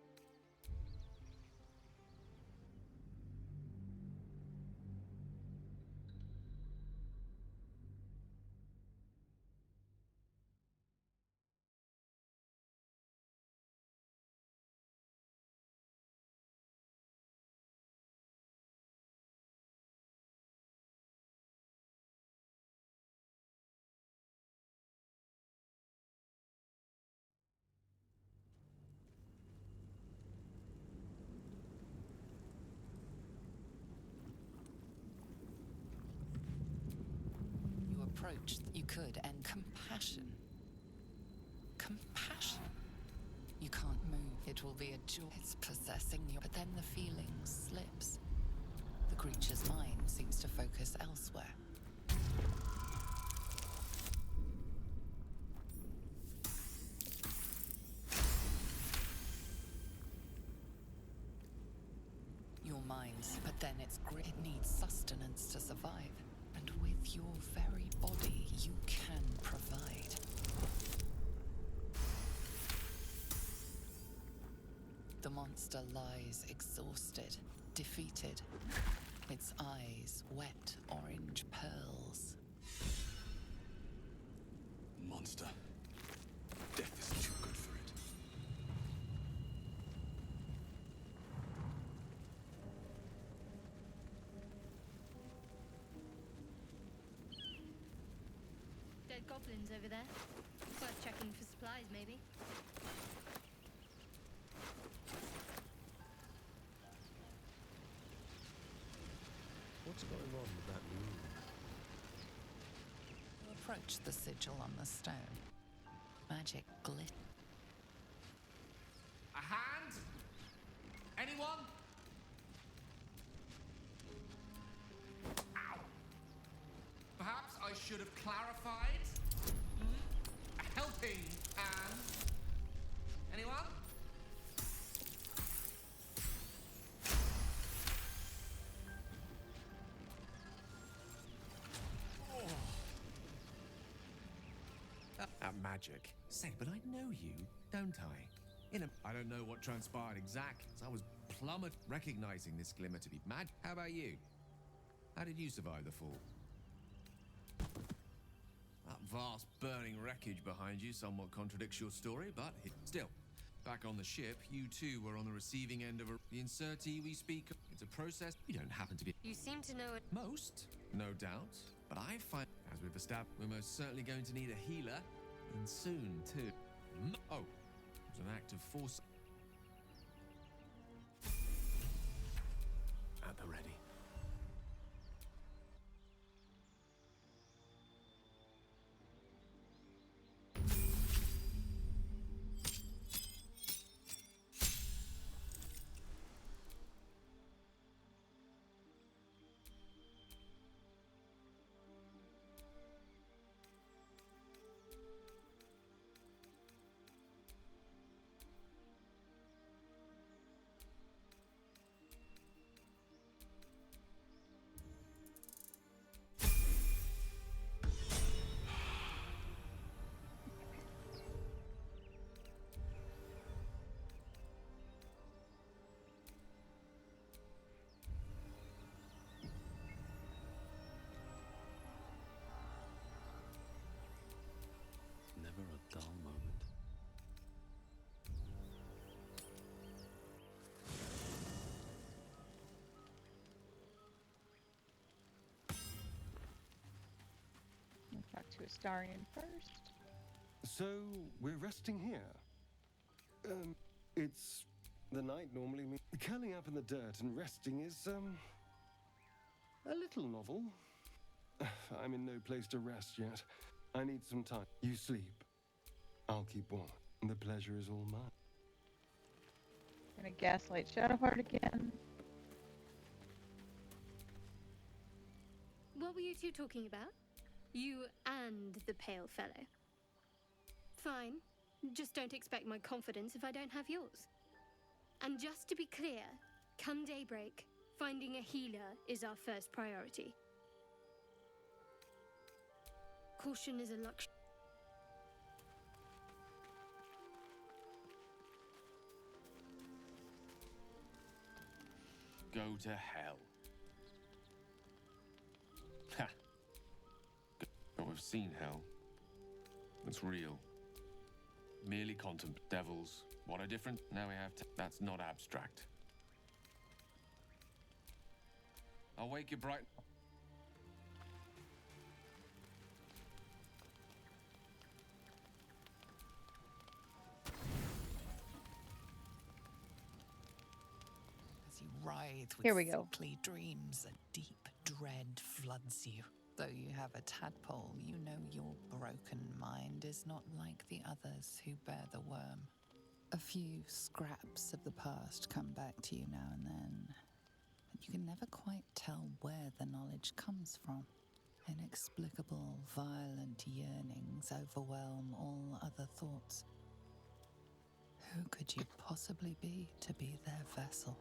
You approached, you could, and compassion. Compassion. You can't move. It will be a joy. It's possessing you, but then the feeling slips. The creature's mind seems to focus elsewhere. Your mind's, but then it's grit. It needs sustenance to survive. And with your very body, you can provide. The monster lies exhausted, defeated. Its eyes wet orange pearls. Monster. Death is too good for it. Dead goblins over there. Worth checking for supplies, maybe. What's going on with that moon? You approach the sigil on the stone. Magic glitter. A hand? Anyone? Ow! Perhaps I should have clarified? A helping hand? Anyone? magic. Say, but I know you, don't I? I don't know what transpired exactly. I was plummet recognizing this glimmer to be mad. How about you? How did you survive the fall? That vast burning wreckage behind you somewhat contradicts your story, but still. Back on the ship, you too were on the receiving end of the insertee we speak of. It's a process you don't happen to be. You seem to know it. Most, no doubt. But I find, as we've established, we're most certainly going to need a healer. And soon, too. Oh, it was an act of force. At the ready. Never a dull moment. I'll talk to Astarion first. So, we're resting here. It's the night normally means curling up in the dirt and resting is, a little novel. I'm in no place to rest yet. I need some time. You sleep. I'll keep warm. The pleasure is all mine. Gonna gaslight Shadowheart again. What were you two talking about? You and the pale fellow. Fine. Just don't expect my confidence if I don't have yours. And just to be clear, come daybreak, finding a healer is our first priority. Caution is a luxury. Go to hell. Ha! But we've seen hell. It's real. Merely contemplate devils. What a difference. Now we have to. That's not abstract. I'll wake you bright. As you writhe with Here we go. sickly dreams, a deep dread floods you. Though you have a tadpole, you know your broken mind is not like the others who bear the worm. A few scraps of the past come back to you now and then, but you can never quite tell where the knowledge comes from. Inexplicable, violent yearnings overwhelm all other thoughts. Who could you possibly be to be their vessel?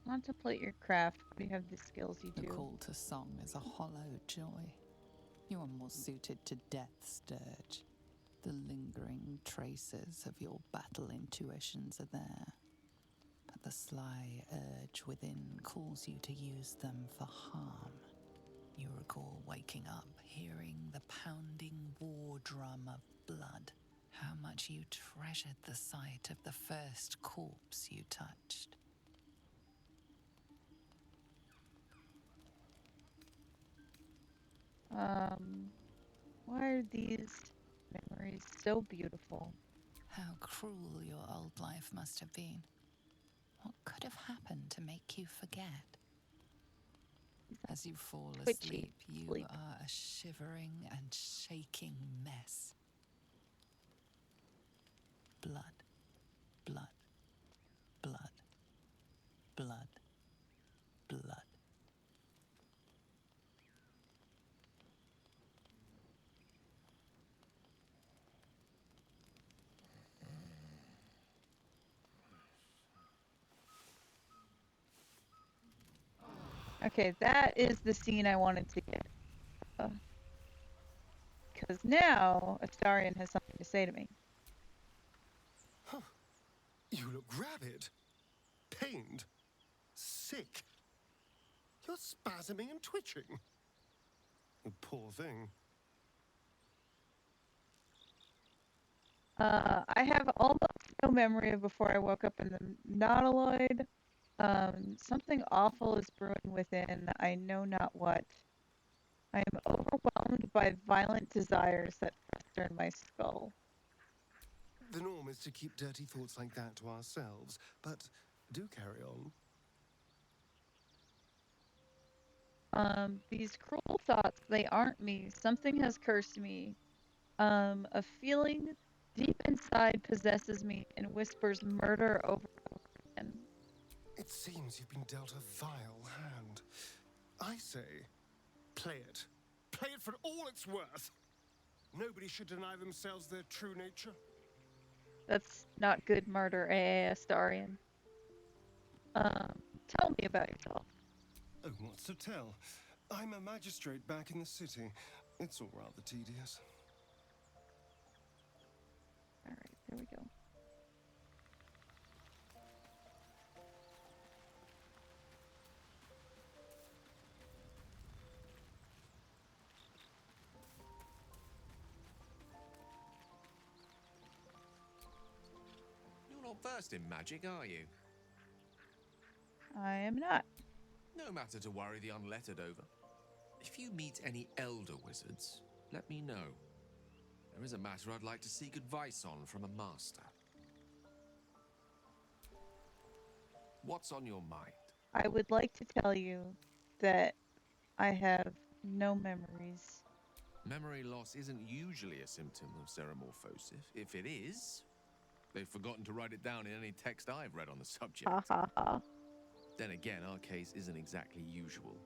Contemplate your craft. You have the skills you The do. call to song is a hollow joy. You are more suited to death's dirge. The lingering traces of your battle intuitions are there, but the sly urge within calls you to use them for harm. You recall waking up, hearing the pounding war drum of blood. How much you treasured the sight of the first corpse you touched. Why are these memories so beautiful? How cruel your old life must have been. What could have happened to make you forget? As you fall Twitchy asleep, you sleep. are a shivering and shaking mess. Blood, blood, blood, blood, blood. Okay, that is the scene I wanted to get. Because now Astarion has something to say to me. Huh. You look rabid, pained, sick. You're spasming and twitching. You poor thing. I have almost no memory of before I woke up in the Nautiloid. Something awful is brewing within. I know not what. I am overwhelmed by violent desires that fester in my skull. The norm is to keep dirty thoughts like that to ourselves, but do carry on. These cruel thoughts, they aren't me. Something has cursed me. A feeling deep inside possesses me and whispers murder over and over again. It seems you've been dealt a vile hand. I say, play it. Play it for all it's worth. Nobody should deny themselves their true nature. That's not good murder, Astarion. Tell me about yourself. Oh, what's to tell? I'm a magistrate back in the city. It's all rather tedious. Alright, there we go. You're not versed in magic, are you? I am not. No matter to worry the unlettered over. If you meet any elder wizards, let me know. There is a matter I'd like to seek advice on from a master. What's on your mind? I would like to tell you that I have no memories. Memory loss isn't usually a symptom of ceremorphosis. If it is, they've forgotten to write it down in any text I've read on the subject. Ha ha ha. Then again, our case isn't exactly usual.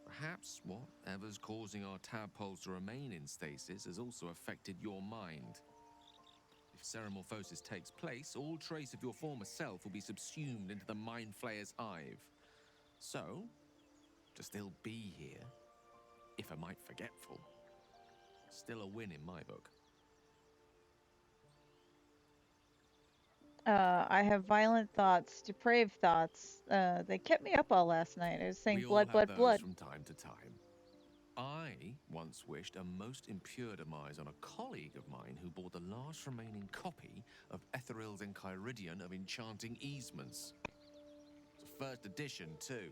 Perhaps whatever's causing our tadpoles to remain in stasis has also affected your mind. If ceremorphosis takes place, all trace of your former self will be subsumed into the Mind Flayer's hive. So, to still be here, if a mite forgetful, still a win in my book. I have violent thoughts, depraved thoughts. They kept me up all last night. I was saying We blood, all have blood, those blood. from time to time. I once wished a most impure demise on a colleague of mine who bore the last remaining copy of Etheril's Enchiridion of Enchanting Easements. It's a first edition, too.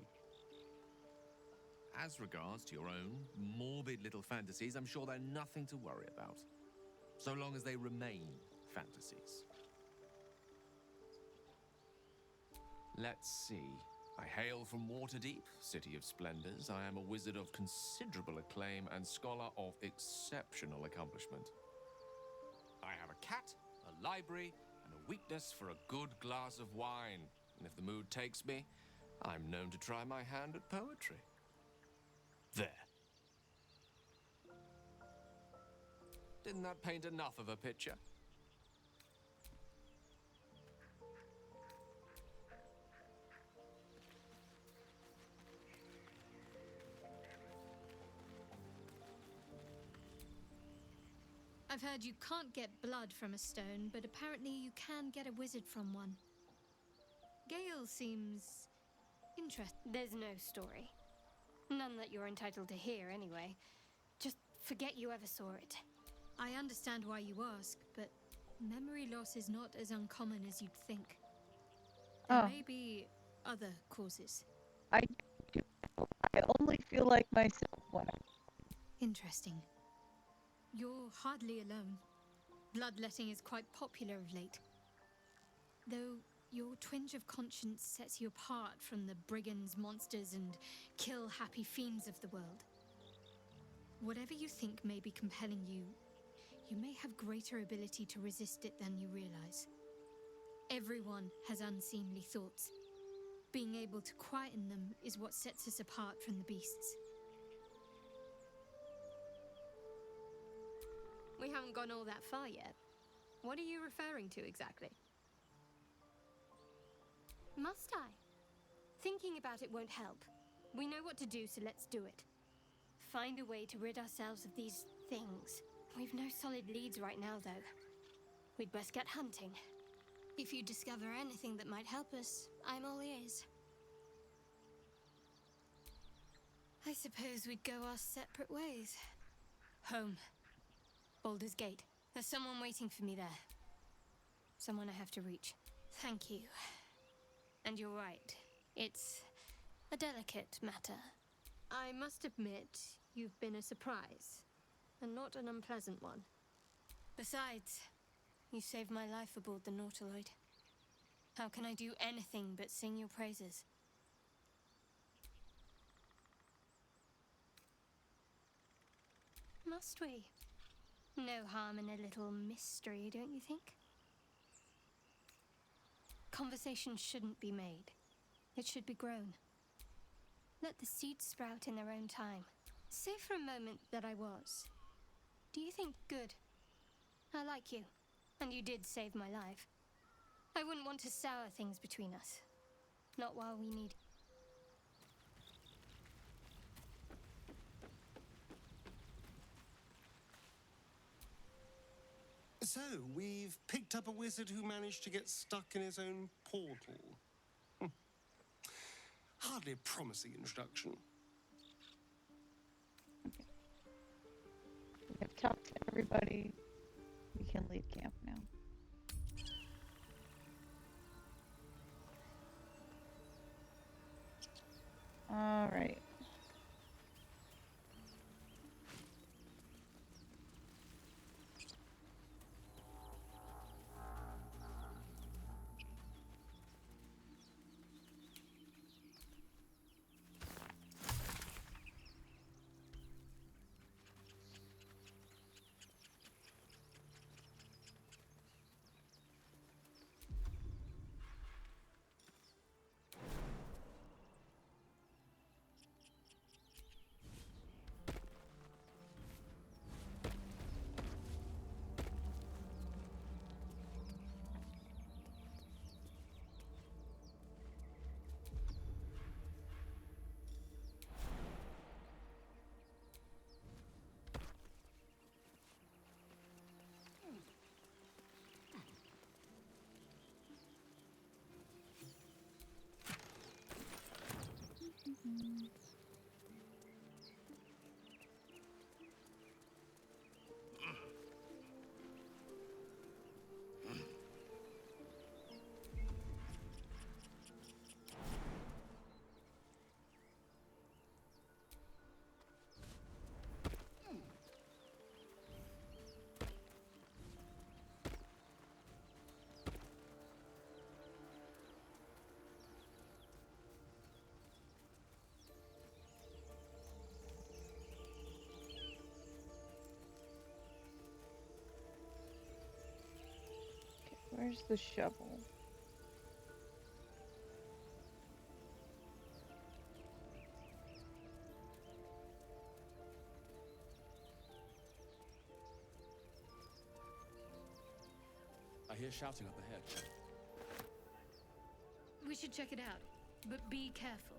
As regards to your own morbid little fantasies, I'm sure they're nothing to worry about. So long as they remain fantasies. Let's see. I hail from Waterdeep, city of splendors. I am a wizard of considerable acclaim and scholar of exceptional accomplishment. I have a cat, a library, and a weakness for a good glass of wine. And if the mood takes me, I'm known to try my hand at poetry. There. Didn't that paint enough of a picture? I've heard you can't get blood from a stone, but apparently you can get a wizard from one. Gale seems interesting. There's no story. None that you're entitled to hear, anyway. Just forget you ever saw it. I understand why you ask, but memory loss is not as uncommon as you'd think. There may be other causes. I only feel like myself when Interesting. You're hardly alone. Bloodletting is quite popular of late. Though your twinge of conscience sets you apart from the brigands, monsters, and kill-happy fiends of the world. Whatever you think may be compelling you, you may have greater ability to resist it than you realize. Everyone has unseemly thoughts. Being able to quieten them is what sets us apart from the beasts. We haven't gone all that far yet. What are you referring to exactly? Must I? Thinking about it won't help. We know what to do, so let's do it. Find a way to rid ourselves of these things. We've no solid leads right now, though. We'd best get hunting. If you discover anything that might help us, I'm all ears. I suppose we'd go our separate ways. Home. Baldur's Gate. There's someone waiting for me there. Someone I have to reach. Thank you. And you're right. It's a delicate matter. I must admit, you've been a surprise. And not an unpleasant one. Besides, you saved my life aboard the Nautiloid. How can I do anything but sing your praises? Must we? No harm in a little mystery, don't you think? Conversation shouldn't be made. It should be grown. Let the seeds sprout in their own time. Say for a moment that I was. Do you think good? I like you, and you did save my life. I wouldn't want to sour things between us. Not while we need... So, we've picked up a wizard who managed to get stuck in his own portal. Hardly a promising introduction. We have talked to everybody. We can leave camp now. All right. Where's the shovel? I hear shouting up ahead. We should check it out, but be careful.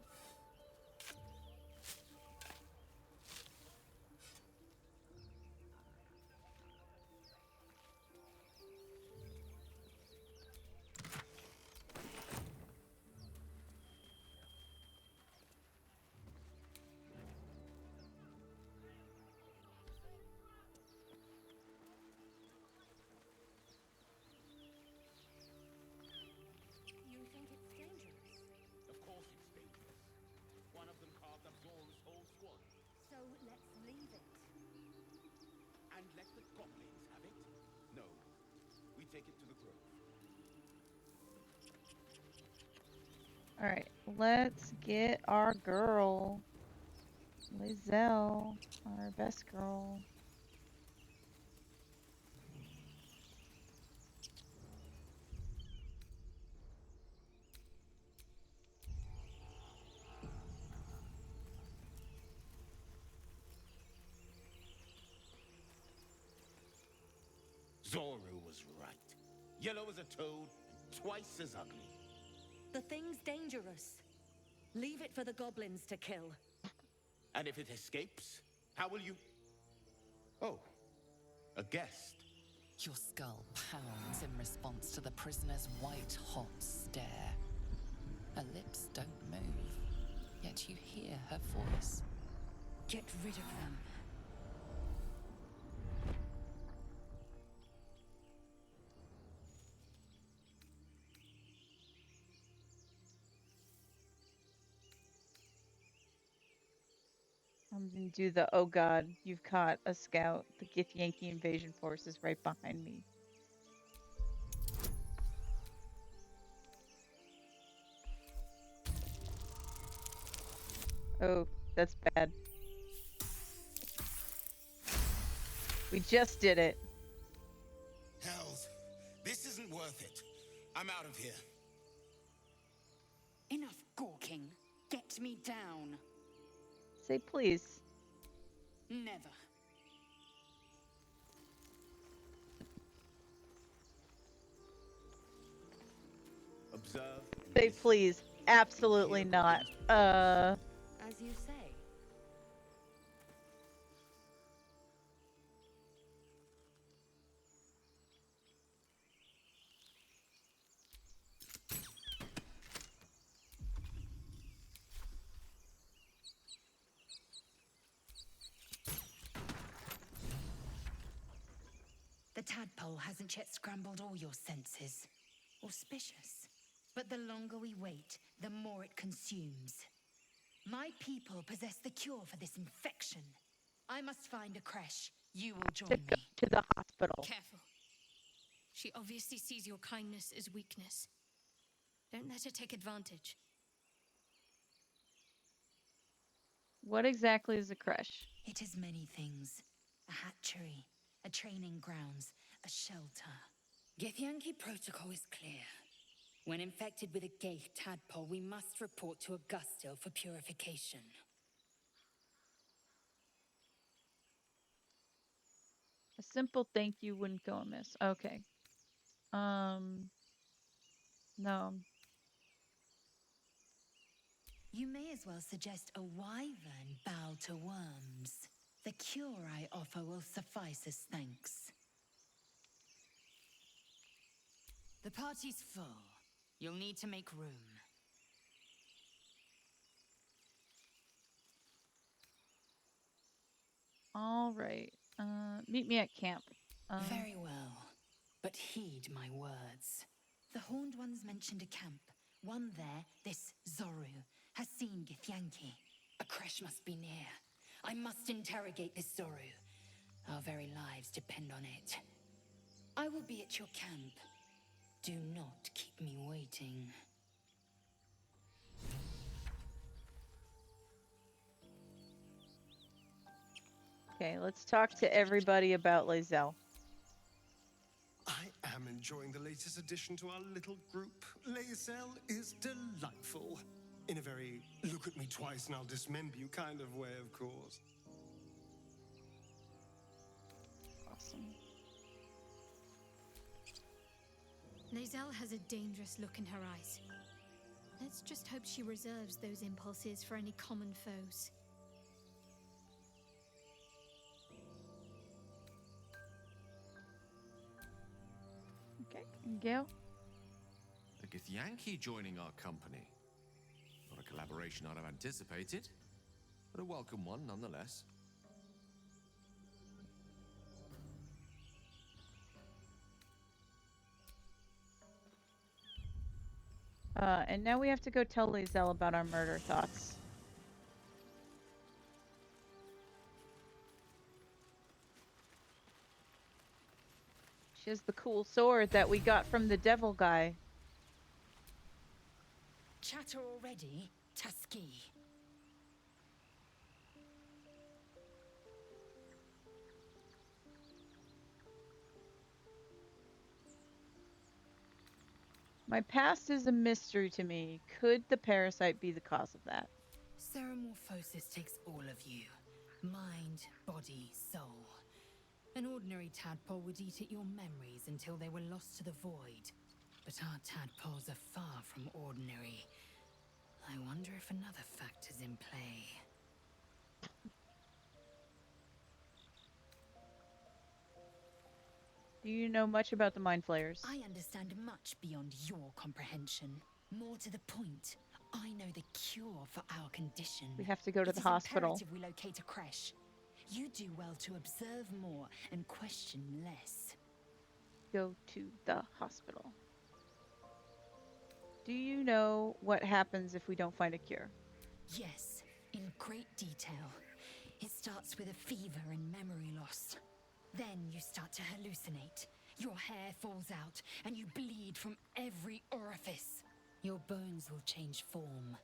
You think it's dangerous? Of course it's dangerous. One of them carved up Zor's whole squad. So let's leave it. And let the goblins have it? No. We take it to the grove. All right, let's get our girl, Lizelle, our best girl. Zoru was right. Yellow as a toad, twice as ugly. The thing's dangerous. Leave it for the goblins to kill. And if it escapes, how will you... Oh, a guest. Your skull pounds in response to the prisoner's white-hot stare. Her lips don't move, yet you hear her voice. Get rid of them. I'm gonna do the, oh god, you've caught a scout. The Githyanki invasion force is right behind me. Oh, that's bad. We just did it. Hells, this isn't worth it. I'm out of here. Enough gawking. Get me down. Say please. Never. Observe. Say please. Absolutely not. As you say. The tadpole hasn't yet scrambled all your senses. Auspicious. But the longer we wait, the more it consumes. My people possess the cure for this infection. I must find a creche. You will join me. To the hospital. Careful. She obviously sees your kindness as weakness. Don't let her take advantage. What exactly is a creche? It is many things. A hatchery, a training grounds, a shelter. Githyanki protocol is clear. When infected with a gay tadpole, we must report to Augustil for purification. A simple thank you wouldn't go amiss. Okay. No. You may as well suggest a wyvern bow to worms. The cure I offer will suffice as thanks. The party's full. You'll need to make room. All right. Meet me at camp. Very well. But heed my words. The Horned Ones mentioned a camp. One there, this Zoru, has seen Githyanki. A creche must be near. I must interrogate this Zoru. Our very lives depend on it. I will be at your camp. Do not keep me waiting. Okay, let's talk to everybody about Lae'zel. I am enjoying the latest addition to our little group. Lae'zel is delightful. In a very look at me twice and I'll dismember you kind of way, of course. Awesome. Lae'zel has a dangerous look in her eyes. Let's just hope she reserves those impulses for any common foes. Okay, and Gale? A Githyanki joining our company. Not a collaboration I'd have anticipated, but a welcome one nonetheless. And now we have to go tell Lae'zel about our murder thoughts. She has the cool sword that we got from the devil guy. Chatter already, Tuskee. My past is a mystery to me. Could the parasite be the cause of that? Ceramorphosis takes all of you. Mind, body, soul. An ordinary tadpole would eat at your memories until they were lost to the void. But our tadpoles are far from ordinary. I wonder if another factor's in play. Do you know much about the mind flayers? I understand much beyond your comprehension. More to the point, I know the cure for our condition. We have to go to It the is hospital. imperative we locate a creche. You do well to observe more and question less. Go to the hospital. Do you know what happens if we don't find a cure? Yes, in great detail. It starts with a fever and memory loss. Then you start to hallucinate. Your hair falls out, and you bleed from every orifice. Your bones will change form.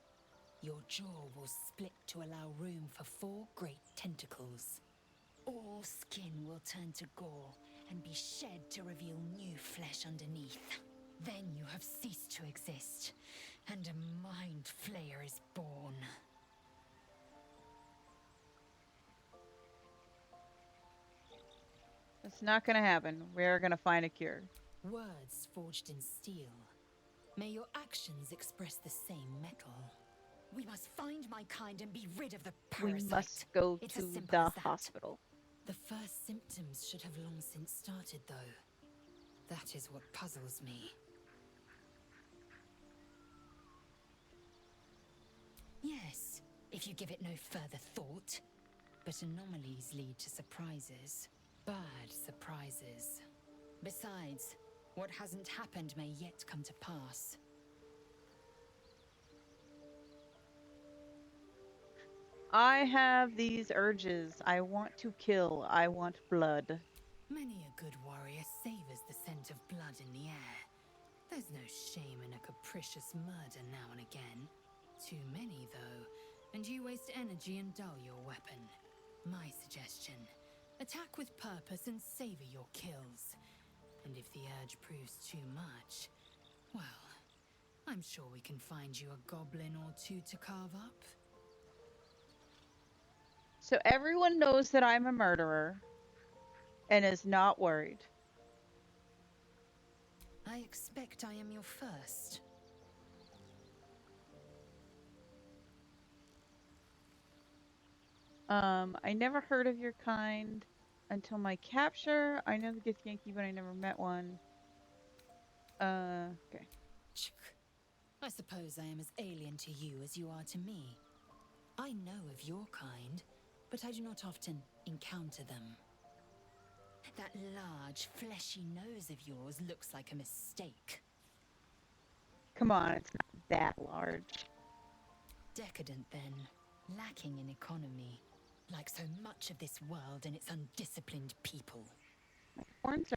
Your jaw will split to allow room for 4 great tentacles. All skin will turn to gore and be shed to reveal new flesh underneath. Then you have ceased to exist, and a mind flayer is born. It's not gonna happen. We're gonna find a cure. Words forged in steel. May your actions express the same metal. We must find my kind and be rid of the parasite. We must go It's to as simple the as that. hospital. The first symptoms should have long since started, though. That is what puzzles me. Yes, if you give it no further thought. But anomalies lead to surprises. Bad surprises. Besides, what hasn't happened may yet come to pass. I have these urges. I want to kill. I want blood. Many a good warrior savors the scent of blood in the air. There's no shame in a capricious murder now and again. Too many, though, and you waste energy and dull your weapon. My suggestion, attack with purpose and savor your kills. And if the urge proves too much, well, I'm sure we can find you a goblin or two to carve up. So everyone knows that I'm a murderer and is not worried. I expect I am your first. I never heard of your kind until my capture. I know the Githyanki, but I never met one. Okay. I suppose I am as alien to you as you are to me. I know of your kind, but I do not often encounter them. That large, fleshy nose of yours looks like a mistake. Come on, it's not that large. Decadent, then. Lacking in economy. Like so much of this world and its undisciplined people. My horns are...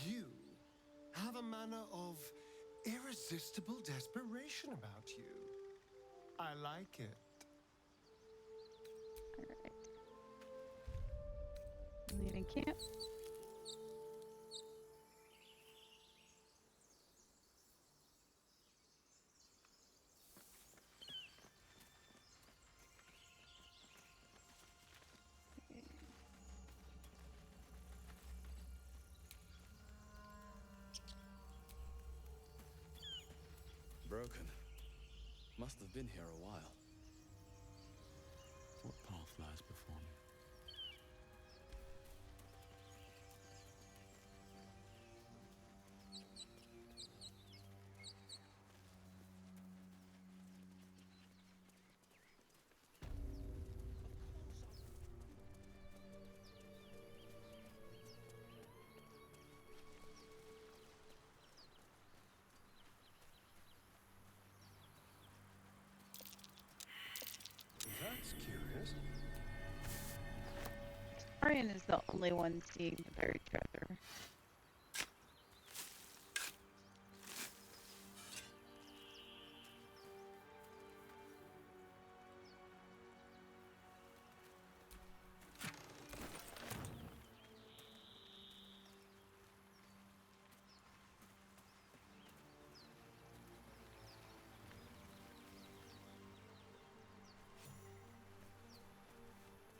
You have a manner of irresistible desperation about you. I like it. Alright. Leaving camp. Broken. Must have been here a while. What path lies before me? That's curious. Arian is the only one seeing the buried treasure.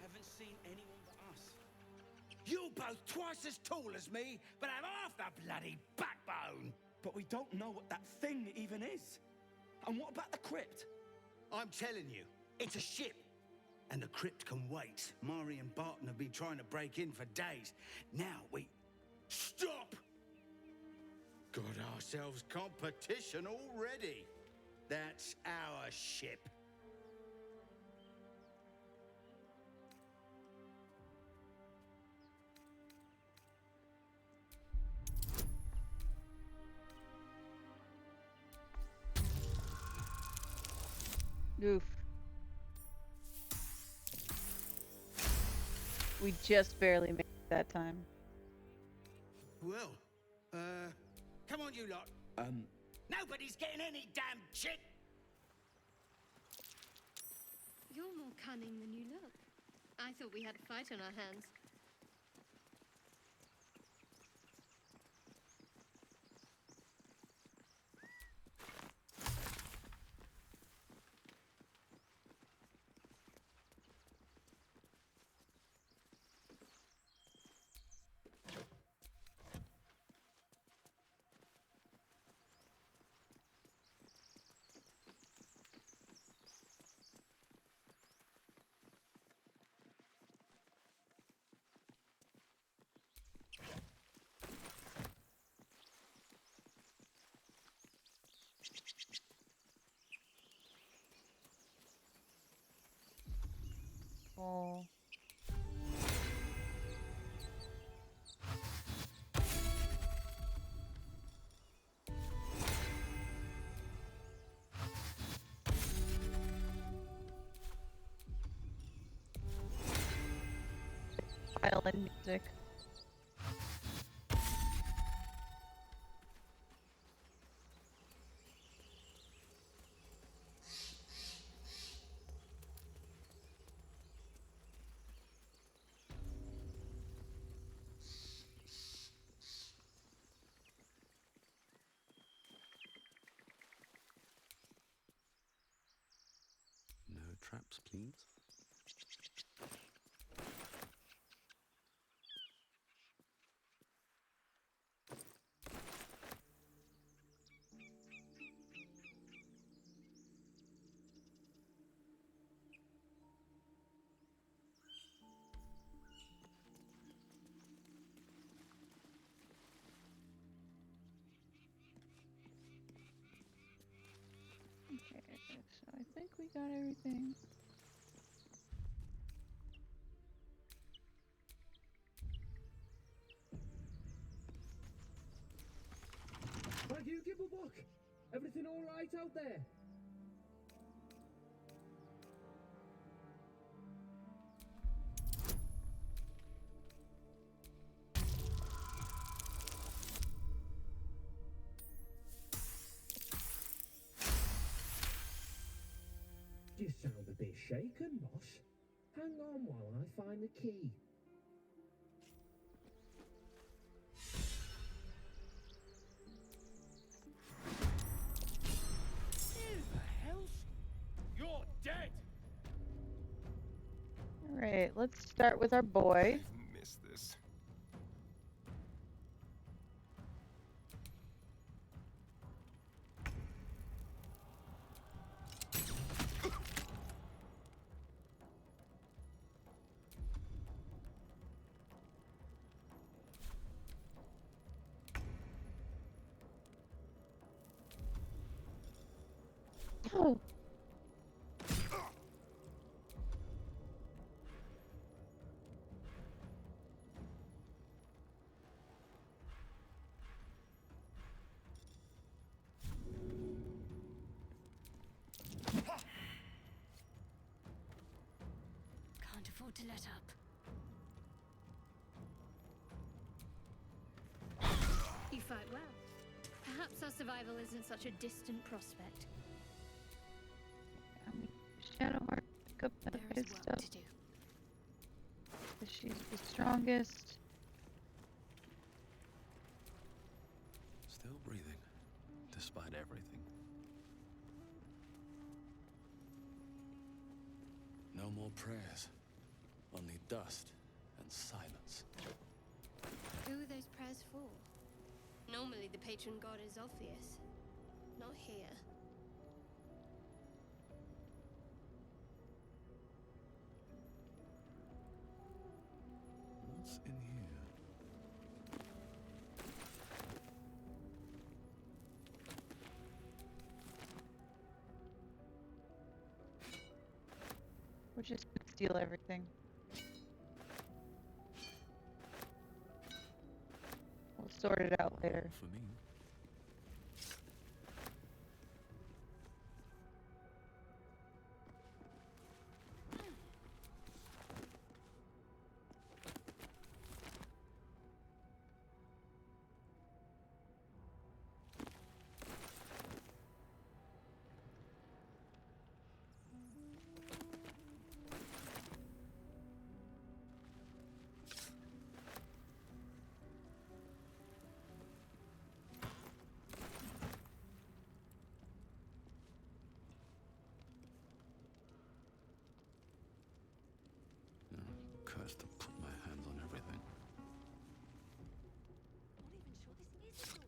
Haven't seen anyone but us. You're both twice as tall as me, but have half the bloody backbone. But we don't know what that thing even is. And what about the crypt? I'm telling you, it's a ship. And the crypt can wait. Mari and Barton have been trying to break in for days. Now we... Stop! Got ourselves competition already. That's our ship. Oof. We just barely made it that time. Well, come on, you lot. Nobody's getting any damn shit. You're more cunning than you look. I thought we had a fight on our hands. Oh. Violin music. No traps, please. Okay, so I think we got everything. Thank you, Gibblebuck. Everything all right out there? You sound a bit shaken, Moss. Hang on while I find the key. You're dead! Alright, let's start with our boy. I've missed this. Oh. Can't afford to let up. You fight well. Perhaps our survival isn't such a distant prospect. Shadowheart, pick up that There good is work stuff. to do. 'Cause she's the strongest. Still breathing, despite everything. No more prayers, only dust and silence. Who are those prayers for? Normally the patron god is obvious. Not here. What's in here? We'll just steal everything. We'll sort it out later. For me. Cursed to put my hands on everything. Not even sure this is cool.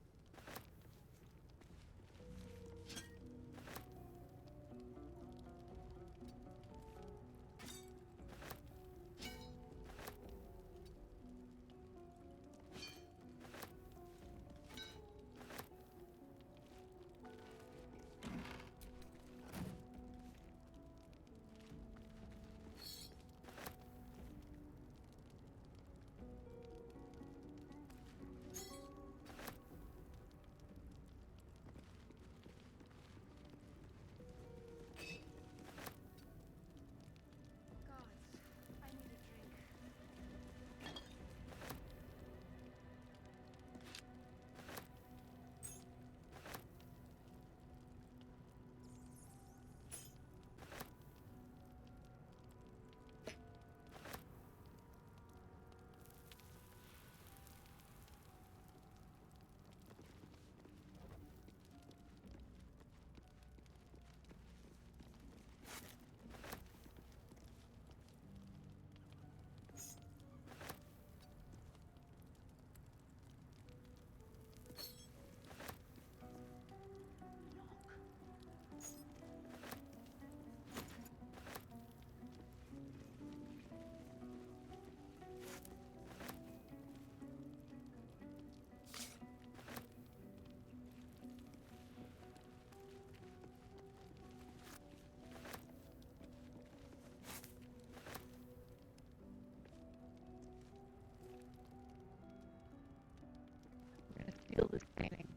Steal this painting.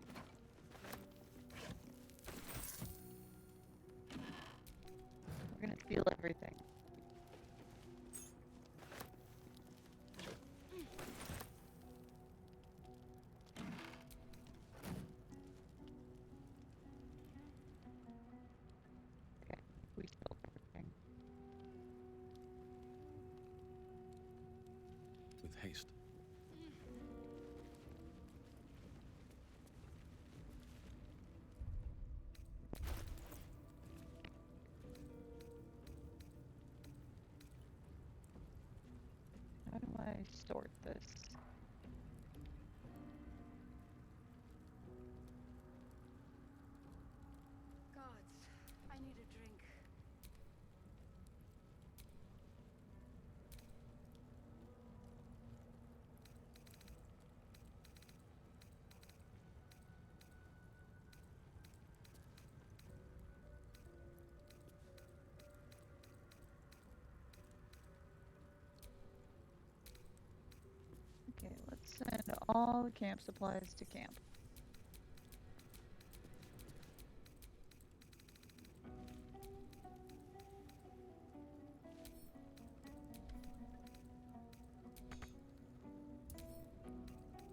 We're gonna steal everything. Okay, we stole everything. With haste. How do I sort this? Gods, I need a drink. Okay, let's send all the camp supplies to camp.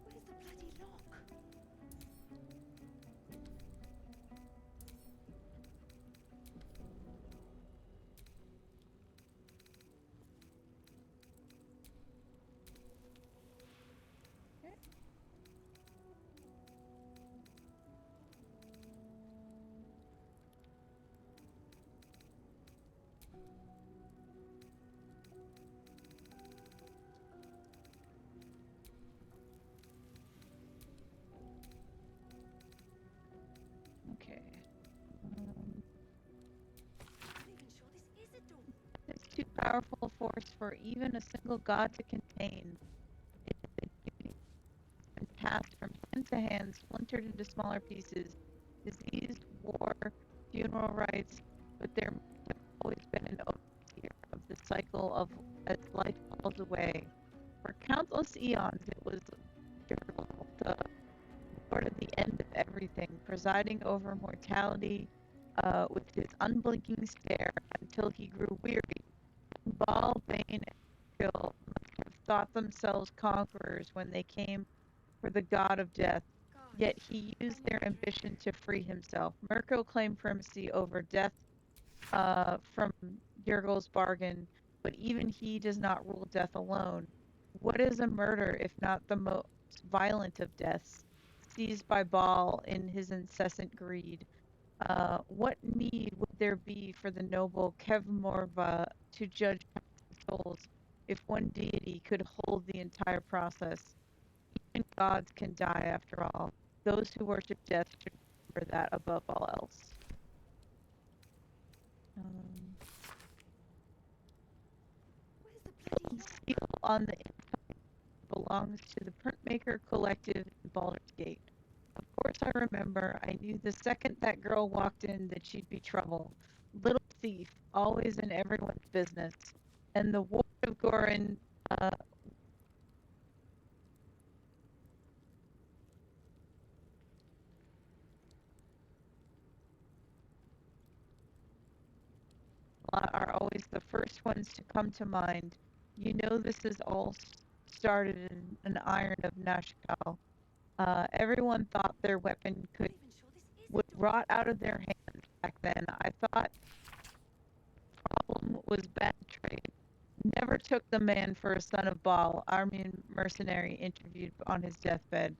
Where's the bloody lock? powerful force for even a single god to contain. It had been and passed from hand to hand, splintered into smaller pieces. Disease, war, funeral rites, but there must have always been an overseer of the cycle of as life falls away. For countless eons, it was Durge, the Lord of the end of everything, presiding over mortality with his unblinking stare until he grew weary. Baal, Bane, and Gil must have thought themselves conquerors when they came for the god of death, yet he used their ambition to free himself. Mirko claimed primacy over death from Yergil's bargain, but even he does not rule death alone. What is a murder if not the most violent of deaths, seized by Baal in his incessant greed? What need would there be for the noble Kevmorva to judge souls if one deity could hold the entire process? Even gods can die after all. Those who worship death should remember that above all else. The seal on the inside belongs to the printmaker collective in Baldur's Gate. Of course I remember. I knew the second that girl walked in that she'd be trouble. Little thief, always in everyone's business. And the ward of Gorin are always the first ones to come to mind. You know this is all started in an iron of Nashkal. Everyone thought their weapon would rot out of their hands back then. I thought the problem was bad trade. Never took the man for a son of Baal, Armenian mercenary interviewed on his deathbed.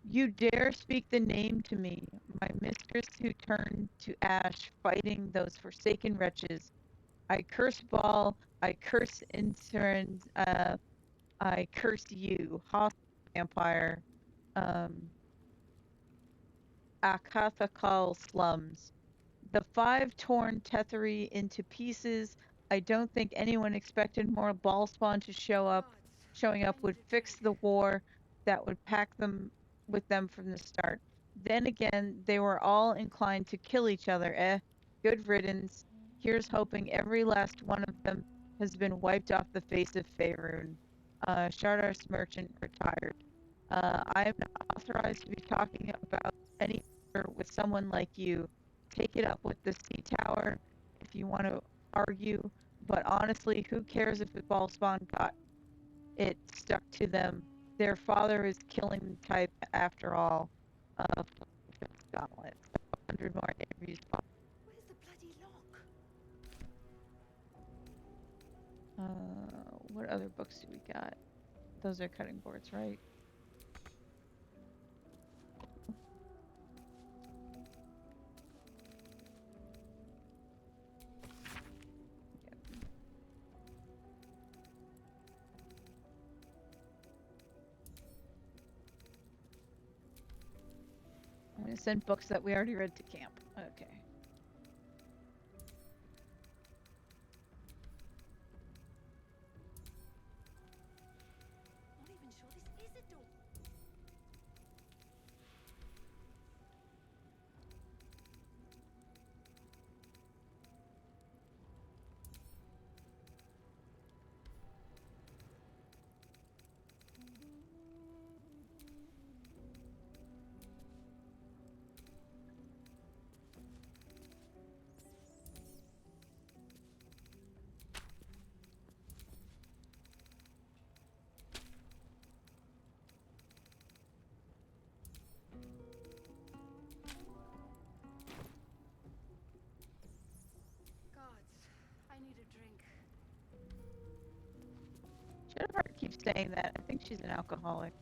You dare speak the name to me, my mistress who turned to ash, fighting those forsaken wretches. I curse Baal, I curse Insurans, I curse you, hostile vampire, Akathakal slums. The five torn Tetheri into pieces. I don't think anyone expected more Ballspawn to showing up would fix the war that would pack them with them from the start. Then again, they were all inclined to kill each other, Good riddance. Here's hoping every last one of them has been wiped off the face of Faerun. Shardar's merchant retired. I am not authorized to be talking about any with someone like you. Take it up with the Sea Tower if you want to argue, but honestly, who cares if the Ballspawn got it stuck to them? Their father is killing type after all. Gauntlet. 100 more interviews. Where's the bloody lock? What other books do we got? Those are cutting boards, right? I'm going to send books that we already read to camp. Okay. Not even sure this is a door. I need a drink. Jennifer keeps saying that. I think she's an alcoholic.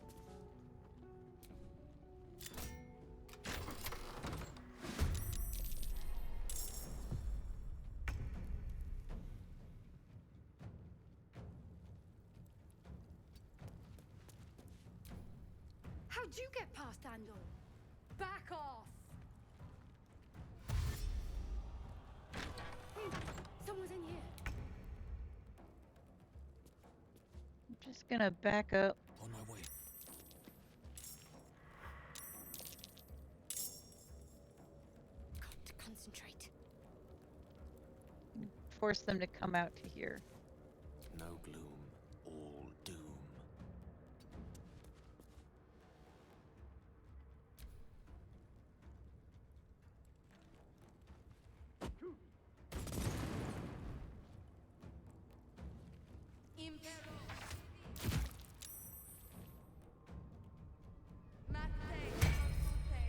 How'd you get past Andor? Back off! Wait, someone's in here. Just gonna back up. On my way. Got to concentrate. Force them to come out to here. No gloom, all doom. Impero. Matte consulte.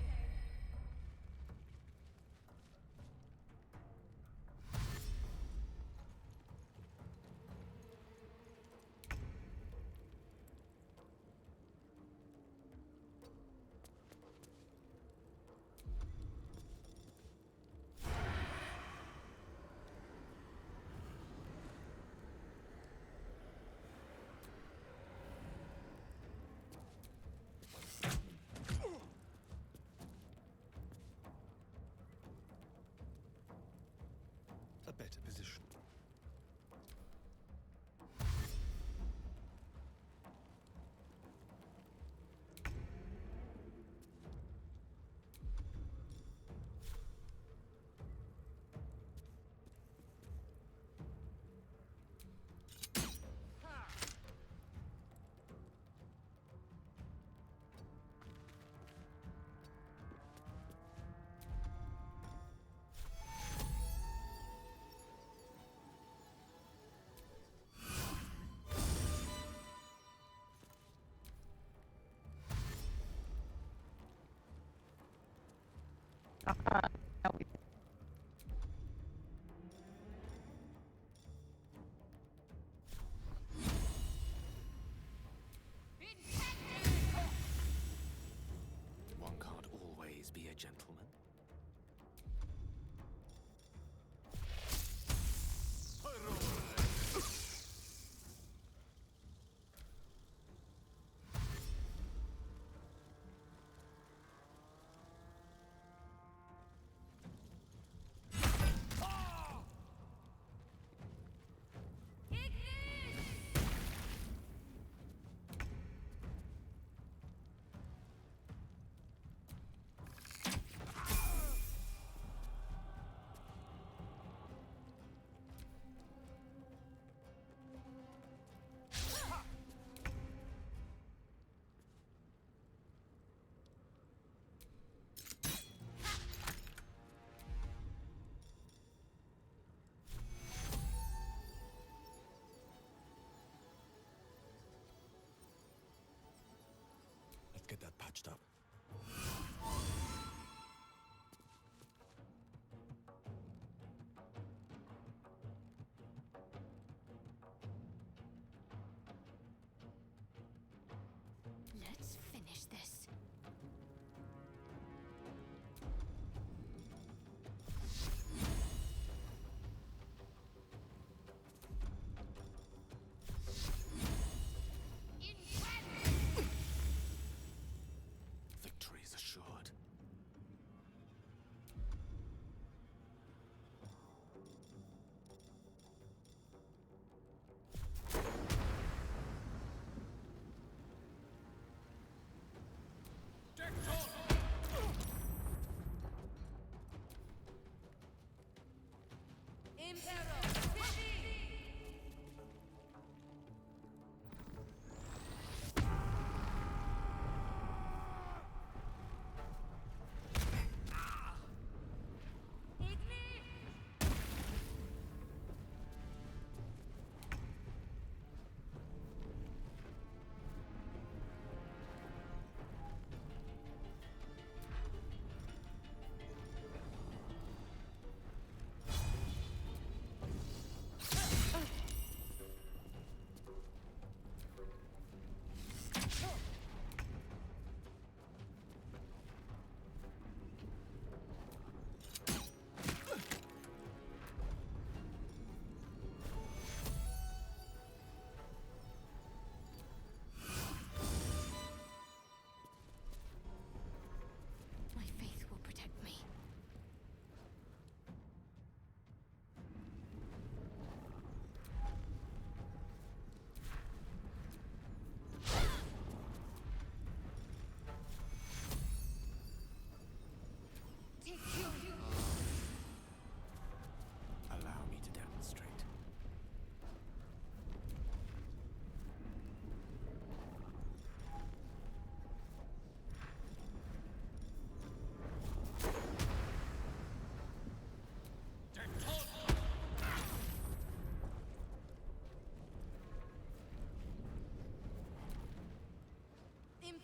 A better position. One can't always be a gentleman. Let's get that patched up. Let's finish this.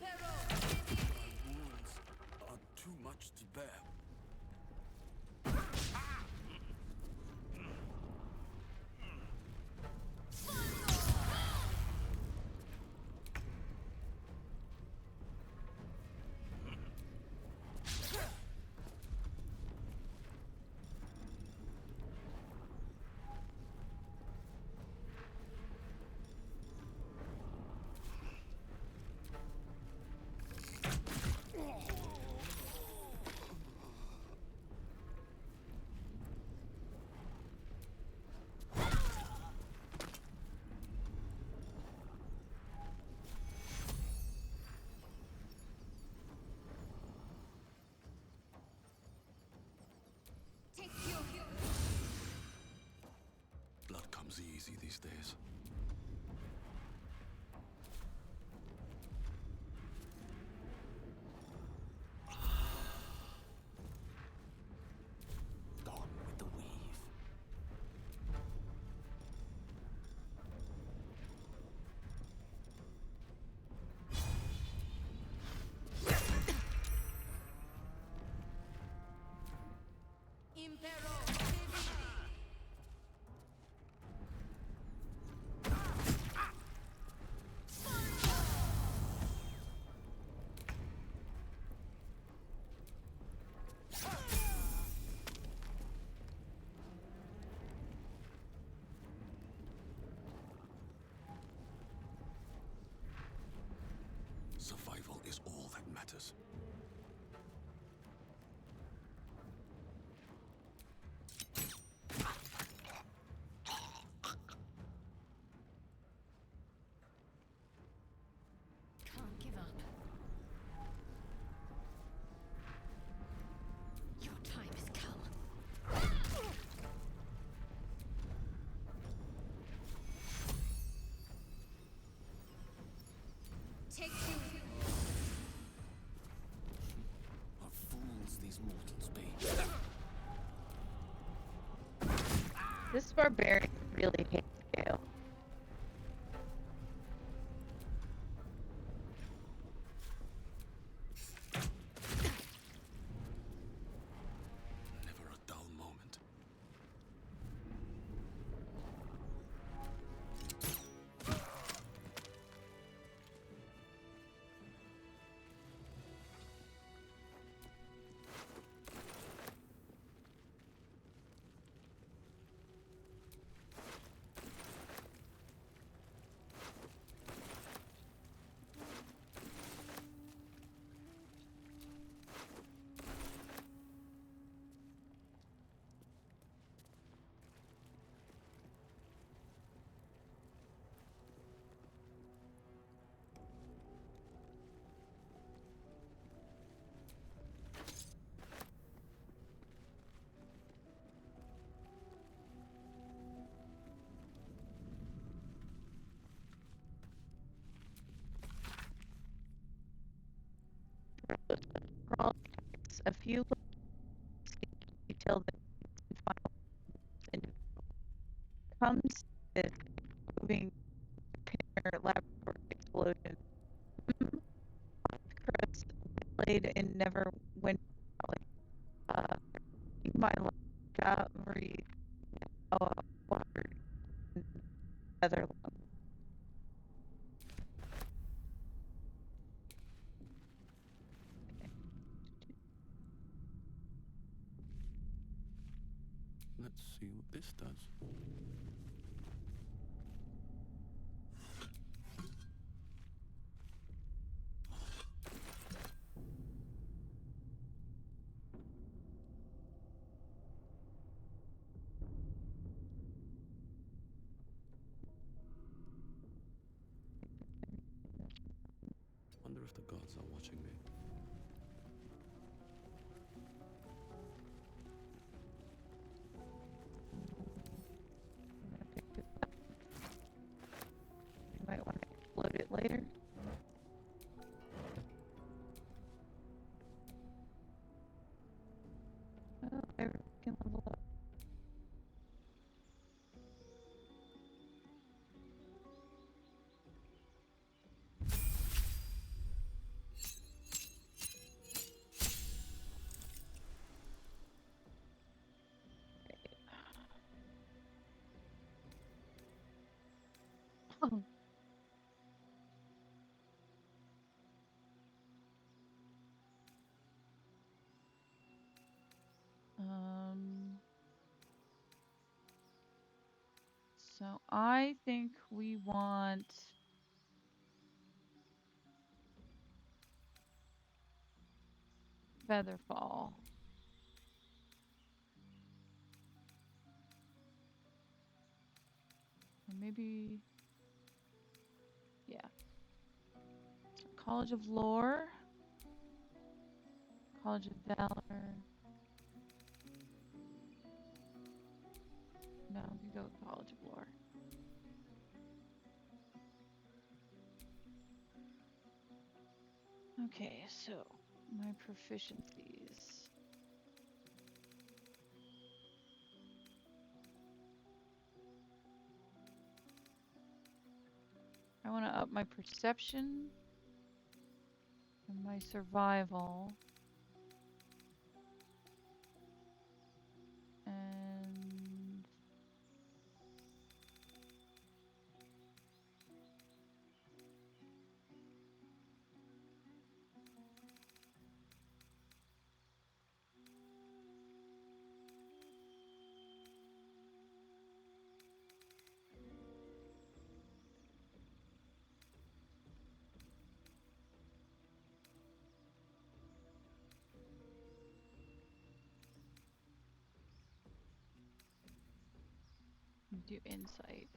My wounds are too much to bear. Blood comes easy these days. Gone with the weave. Survival is all that matters. Can't give up. Your time has come. Take two. What fools these mortals be. This barbarian really hates Gale. Never a dull moment. A few detail that comes with moving container laboratory explosion. Chris played and never went my discovery water other Let's see what this does. Wonder if the gods are watching me. you might want to explode it later. Oh, everyone can level up. So I think we want Featherfall. Or maybe, yeah. College of Lore. College of Valor. No, we go with College of Lore. Okay, so my proficiencies. I want to up my perception and my survival. And do insight.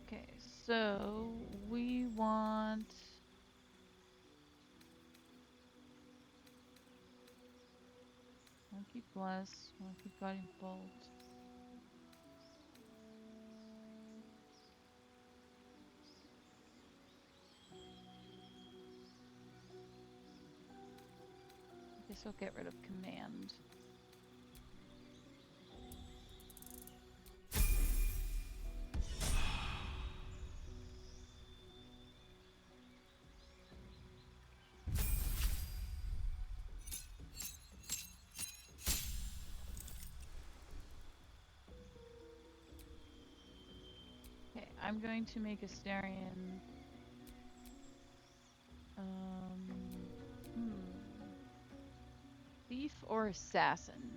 Okay, so we want Monkey Bless, Monkey Guiding Bolt. I guess I'll get rid of Command. Okay, I'm going to make Astarion. Thief or assassin?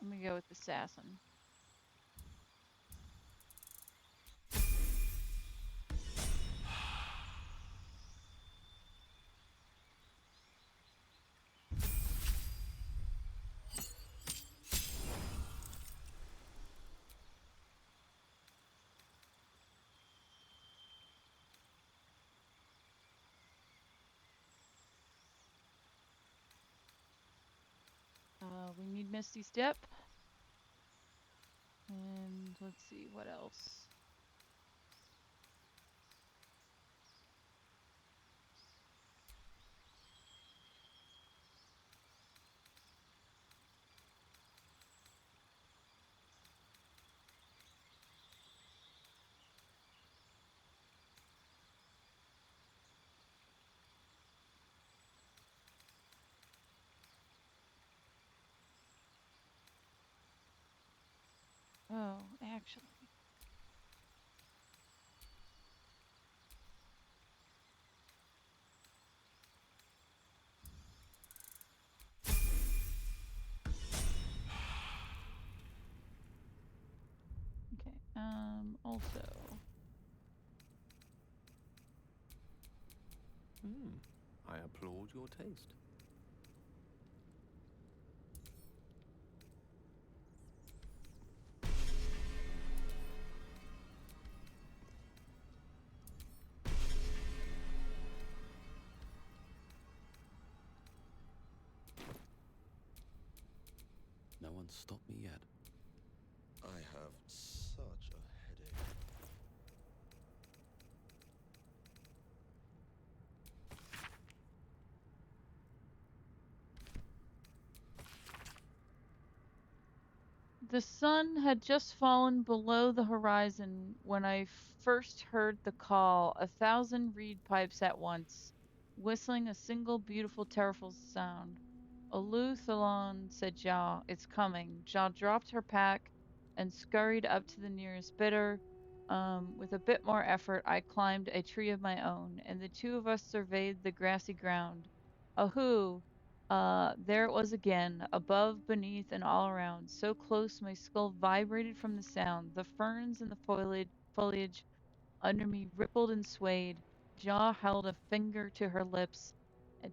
I'm gonna go with assassin. We need Misty Step. And let's see, what else? Oh, actually. Okay, also. I applaud your taste. one stopped me yet. I have such a headache. The sun had just fallen below the horizon when I first heard the call, 1,000 reed pipes at once, whistling a single beautiful terrible sound. Alu Thalon, said Ja, it's coming. Ja dropped her pack and scurried up to the nearest bitter. With a bit more effort, I climbed a tree of my own, and the two of us surveyed the grassy ground. Ahoo! There it was again, above, beneath, and all around, so close my skull vibrated from the sound. The ferns and the foliage under me rippled and swayed. Jaw held a finger to her lips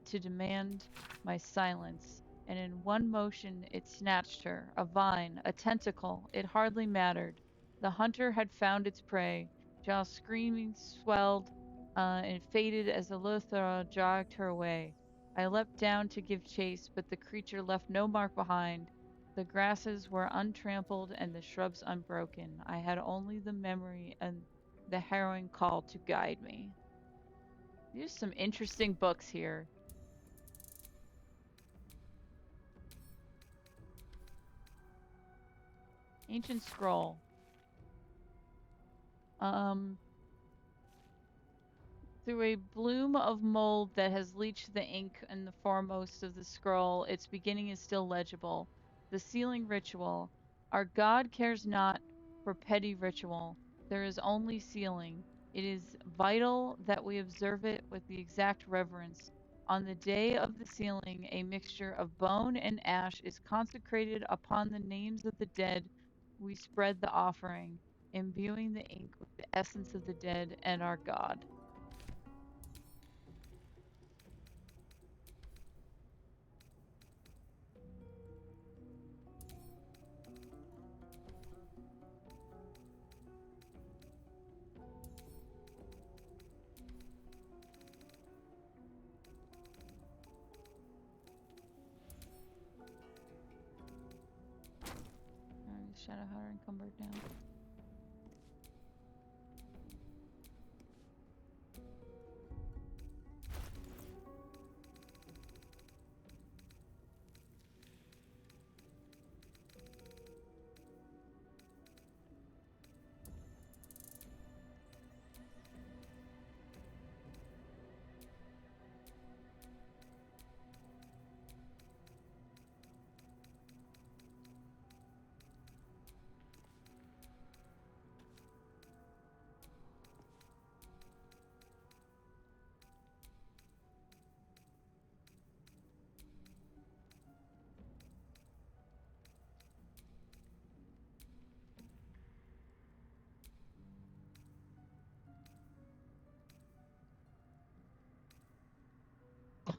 to demand my silence, and in one motion it snatched her. A vine, a tentacle, it hardly mattered. The hunter had found its prey. Jaw's screaming swelled and faded as the Lothra dragged her away. I leapt down to give chase, but the creature left no mark behind. The grasses were untrampled and the shrubs unbroken. I had only the memory and the harrowing call to guide me. There's some interesting books here. Ancient scroll. Through a bloom of mold that has leached the ink in the foremost of the scroll, its beginning is still legible. The sealing ritual. Our God cares not for petty ritual. There is only sealing. It is vital that we observe it with the exact reverence. On the day of the sealing, a mixture of bone and ash is consecrated upon the names of the dead. We spread the offering, imbuing the ink with the essence of the dead and our God. Shadowhunter encumbered now.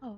Oh.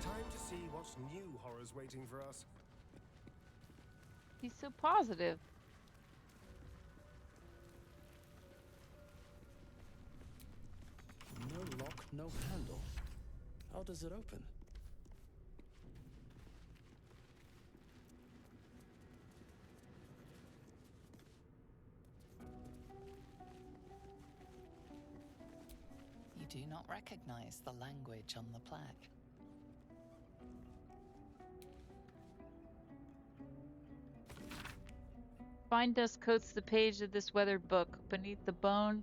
Time to see what's new horrors waiting for us. He's so positive. No lock, no handle. How does it open? You do not recognize the language on the plaque. Fine dust coats the page of this weathered book. Beneath the bone,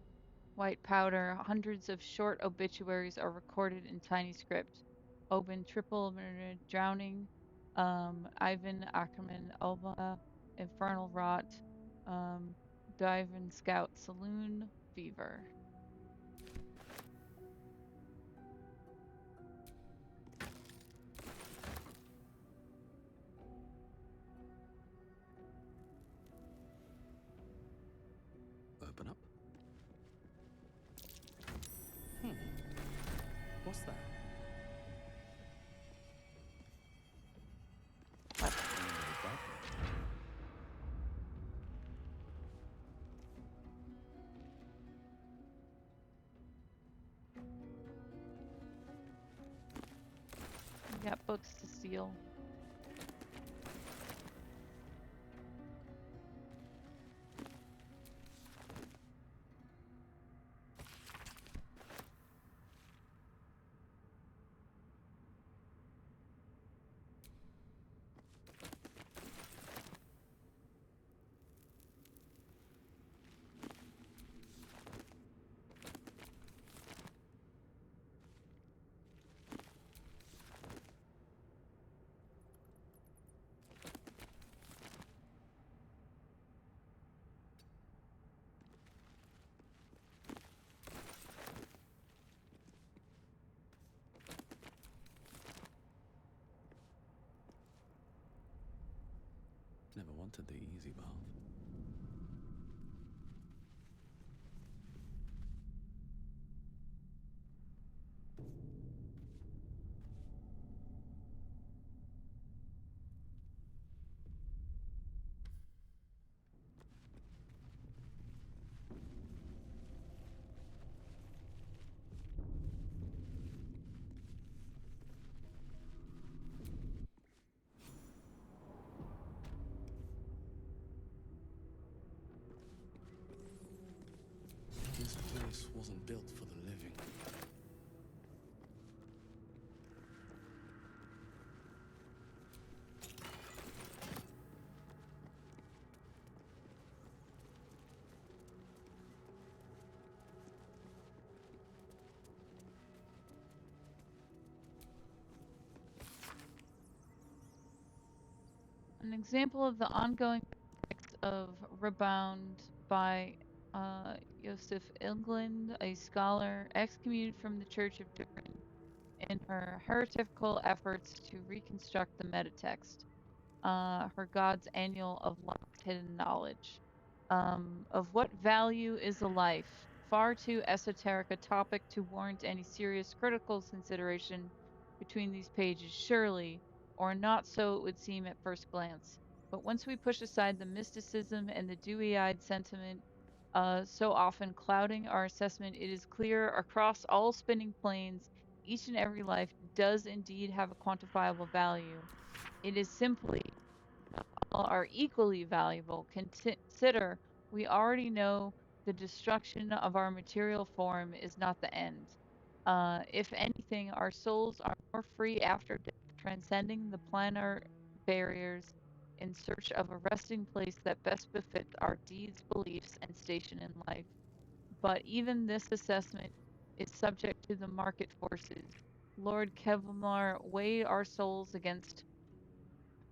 white powder, hundreds of short obituaries are recorded in tiny script. Oben triple murdered, drowning, Ivan Ackerman, Alba, infernal rot, Dive Scout saloon, fever. Open up. What's that? We got books to steal. Never wanted the easy path. This place wasn't built for the living. An example of the ongoing effects of Rebound by Joseph England, a scholar excommunicated from the Church of Durge in her heretical efforts to reconstruct the metatext, her God's Annual of Lost Hidden Knowledge. Of what value is a life? Far too esoteric a topic to warrant any serious critical consideration between these pages, surely, or not so it would seem at first glance. But once we push aside the mysticism and the dewy-eyed sentiment so often clouding our assessment, it is clear across all spinning planes, each and every life does indeed have a quantifiable value. It is simply all are equally valuable. Consider, we already know the destruction of our material form is not the end. If anything, our souls are more free after death, transcending the planar barriers in search of a resting place that best befits our deeds, beliefs, and station in life. But even this assessment is subject to the market forces. Lord Kevlar weighed our souls against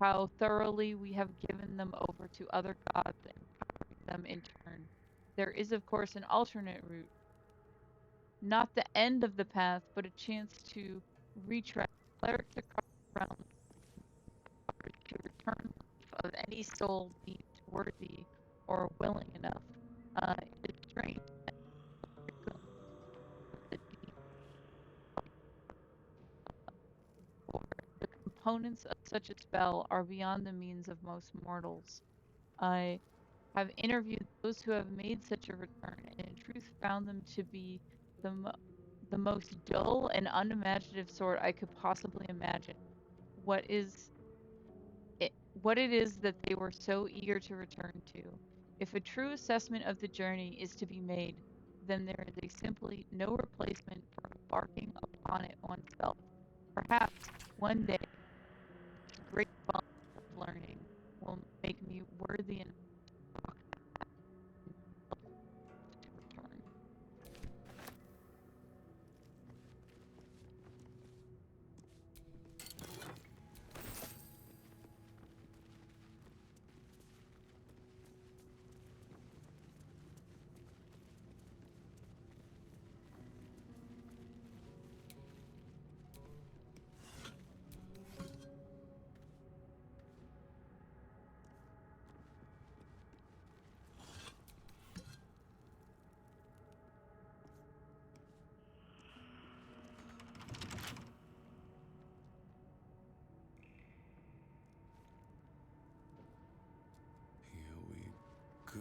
how thoroughly we have given them over to other gods and powering them in turn. There is, of course, an alternate route, not the end of the path, but a chance to retract clerics across the realm to return life of any soul deemed worthy or willing enough. It is strange that the the components of such a spell are beyond the means of most mortals. I have interviewed those who have made such a return, and in truth found them to be the the most dull and unimaginative sort I could possibly imagine. What is what it is that they were so eager to return to. If a true assessment of the journey is to be made, then there is a simply no replacement for embarking upon it oneself. Perhaps one day, this great fun of learning will make me worthy enough to return. Here we go.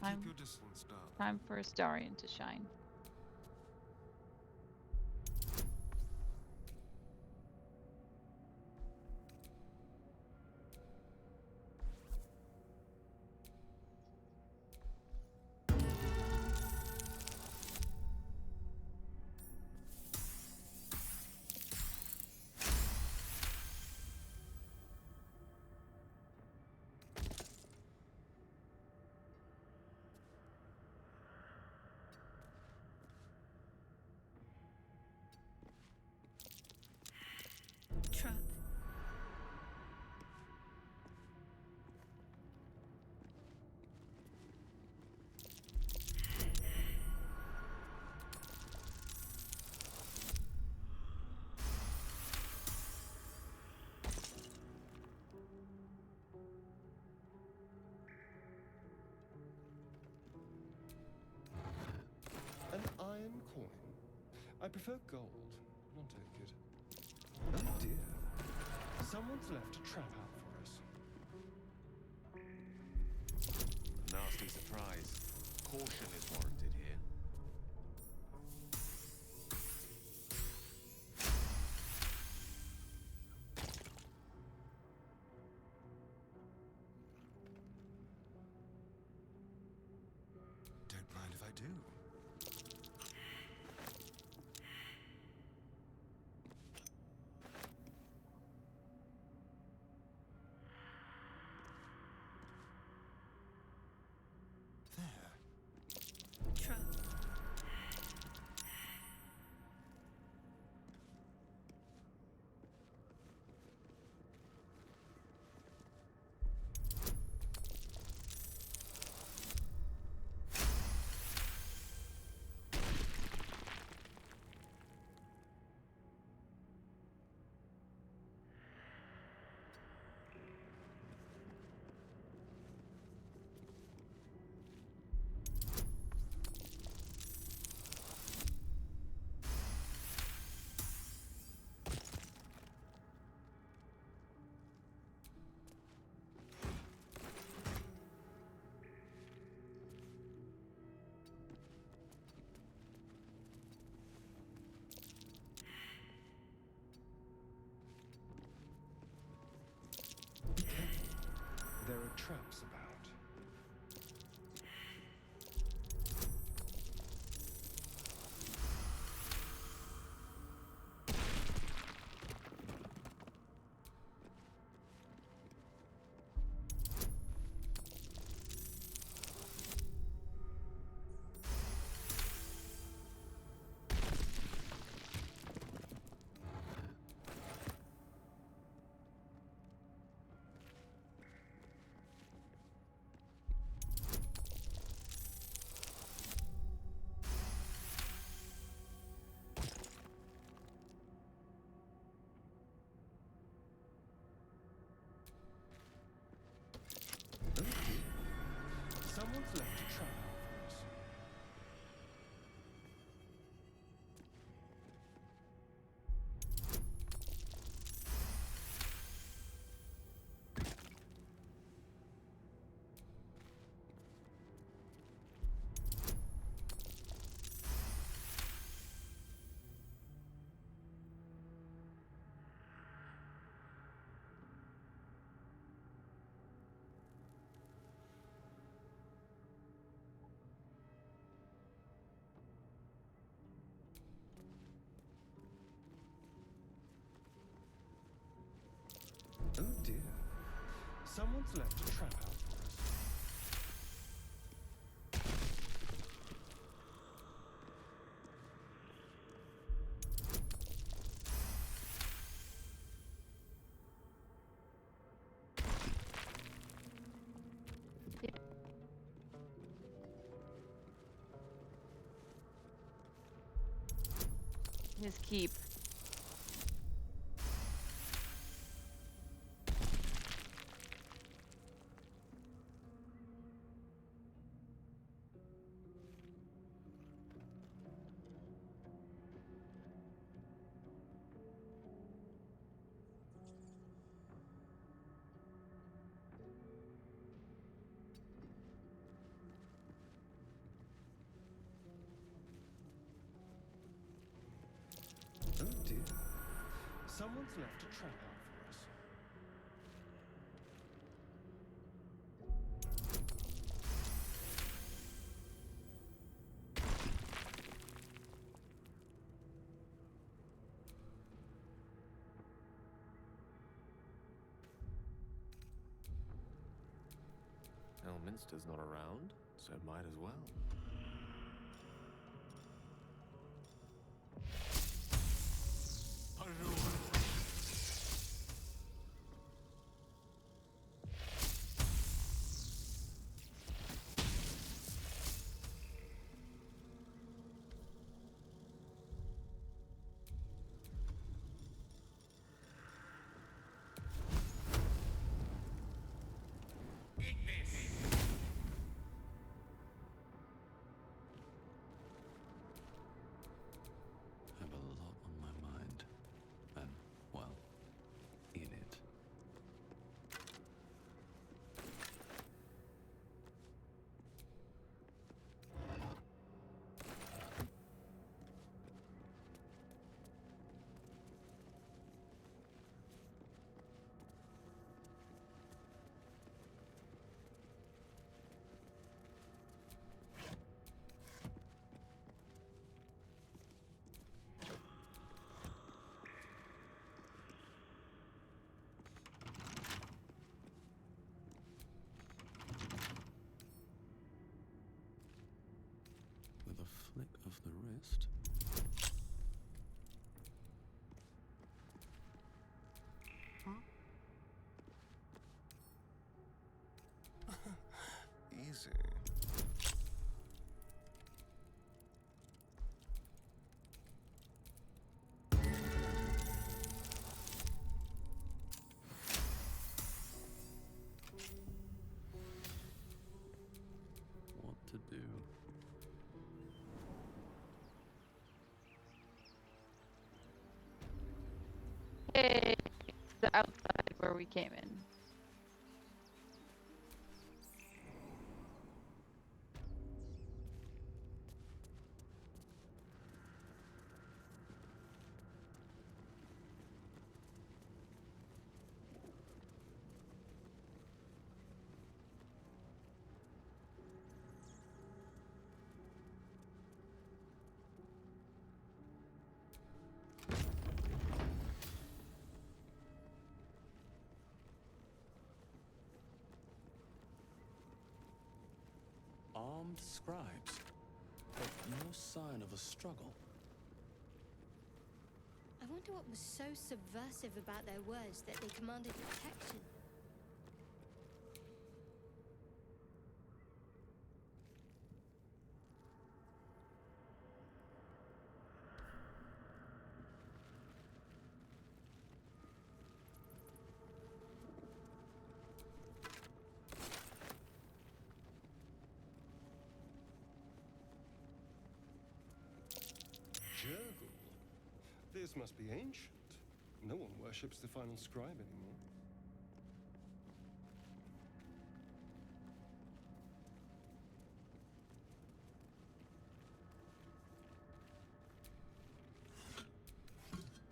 Time, Keep your distance, darling. time for Astarion to shine. Trap. An iron coin. I prefer gold. I'll take it. Oh dear. Someone's left a trap out for us. A nasty surprise. Caution is warranted here. Don't mind if I do. There. Trap. There are traps about. Someone's left a trap out for us. His keep. Oh dear. Someone's left a trap out for us. Elminster's not around, so might as well. I have a lot on my mind. And, well, in it. With a flick of the wrist. Easy. What to do? Hey, the outside where we came in. Armed scribes, but no sign of a struggle. I wonder what was so subversive about their words that they commanded protection. Jurgle. This must be ancient. No one worships the final scribe anymore.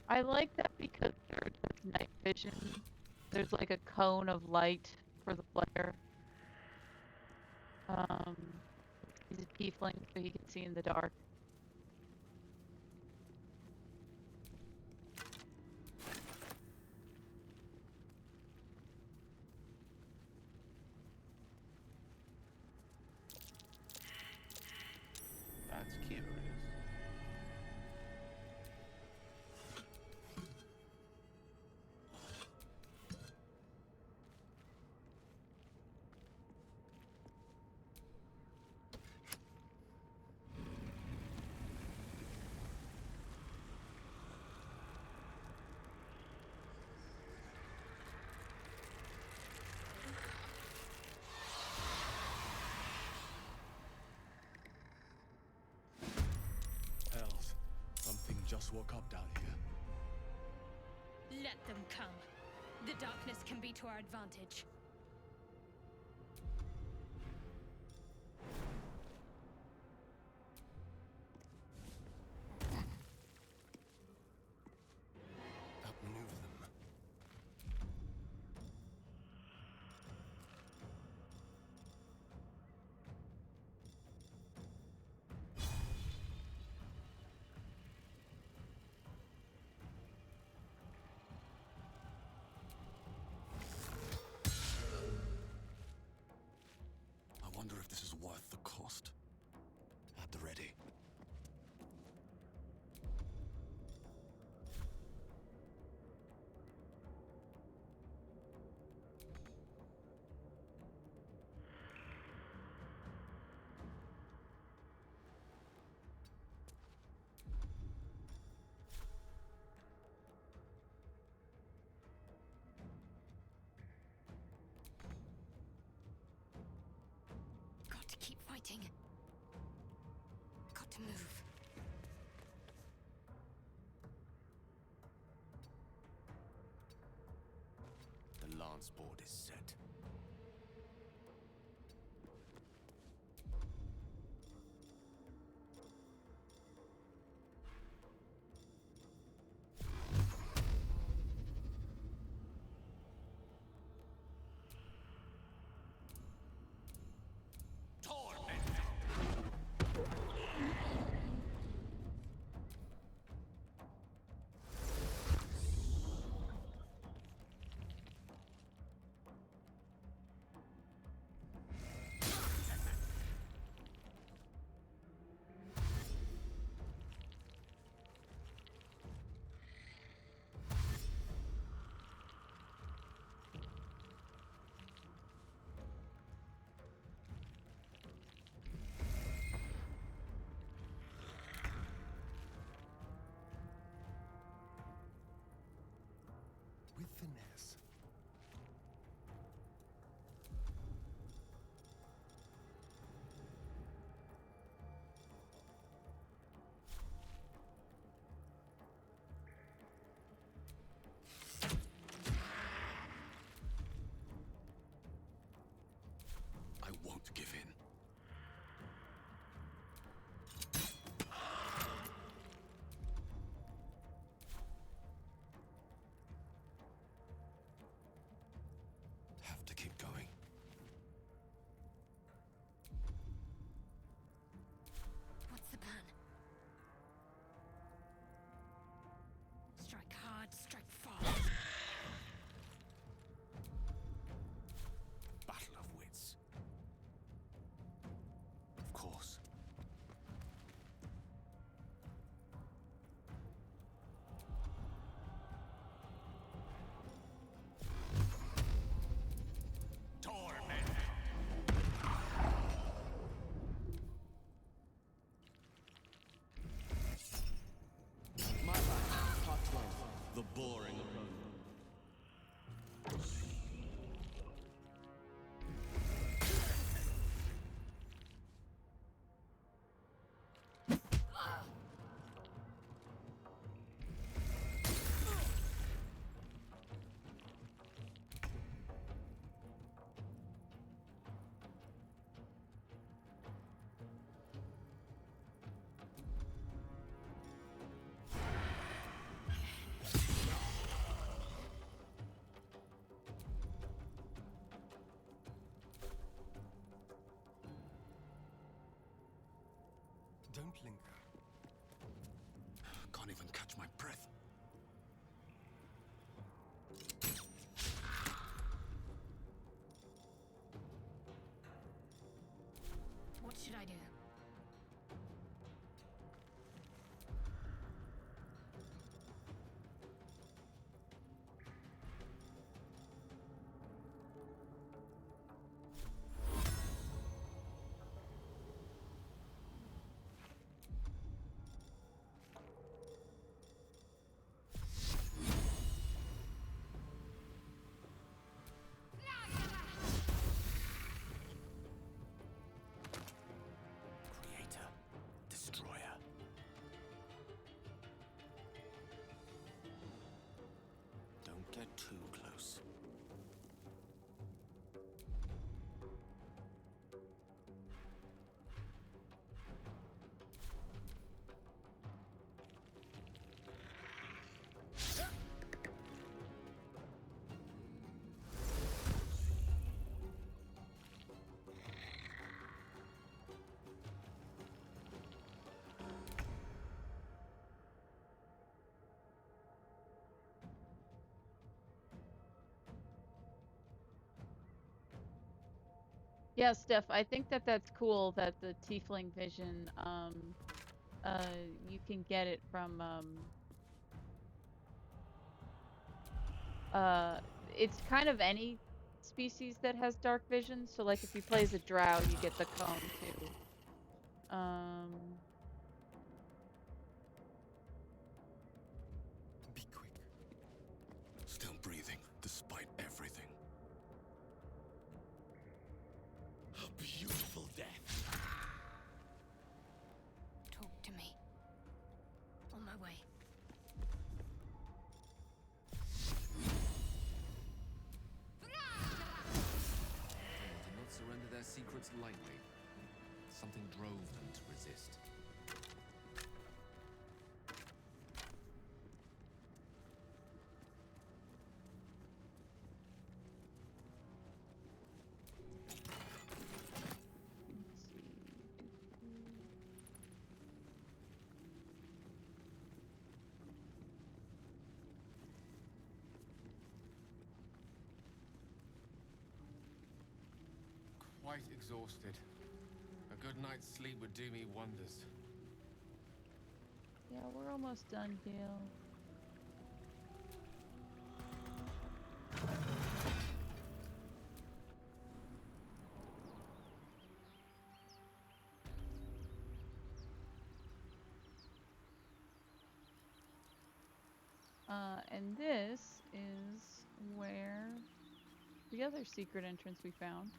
I like that because there's like night vision. There's like a cone of light for the player. He's a tiefling, so he can see in the dark. Monsters woke up down here. Let them come. The darkness can be to our advantage. Outmaneuver them. I wonder if this is worth the cost. At the ready. Got to keep fighting. Got to move. The lance board is set. With finesse. I won't give in. Have to keep going. What's the plan? Strike hard, strike fast. Battle of wits. Of course. My bad. Part 12. The boring opponent. Don't linger. Can't even catch my breath. What should I do? Yeah, Steph, I think that that's cool that the tiefling vision, you can get it from, it's kind of any species that has dark vision. So, like, if you play as a drow, you get the cone too. Be quick. Still breathing, despite everything. A beautiful death. Talk to me. On my way. They did not surrender their secrets lightly. Something drove them to resist. Quite exhausted. A good night's sleep would do me wonders. Yeah, we're almost done, Gil. And this is where the other secret entrance we found.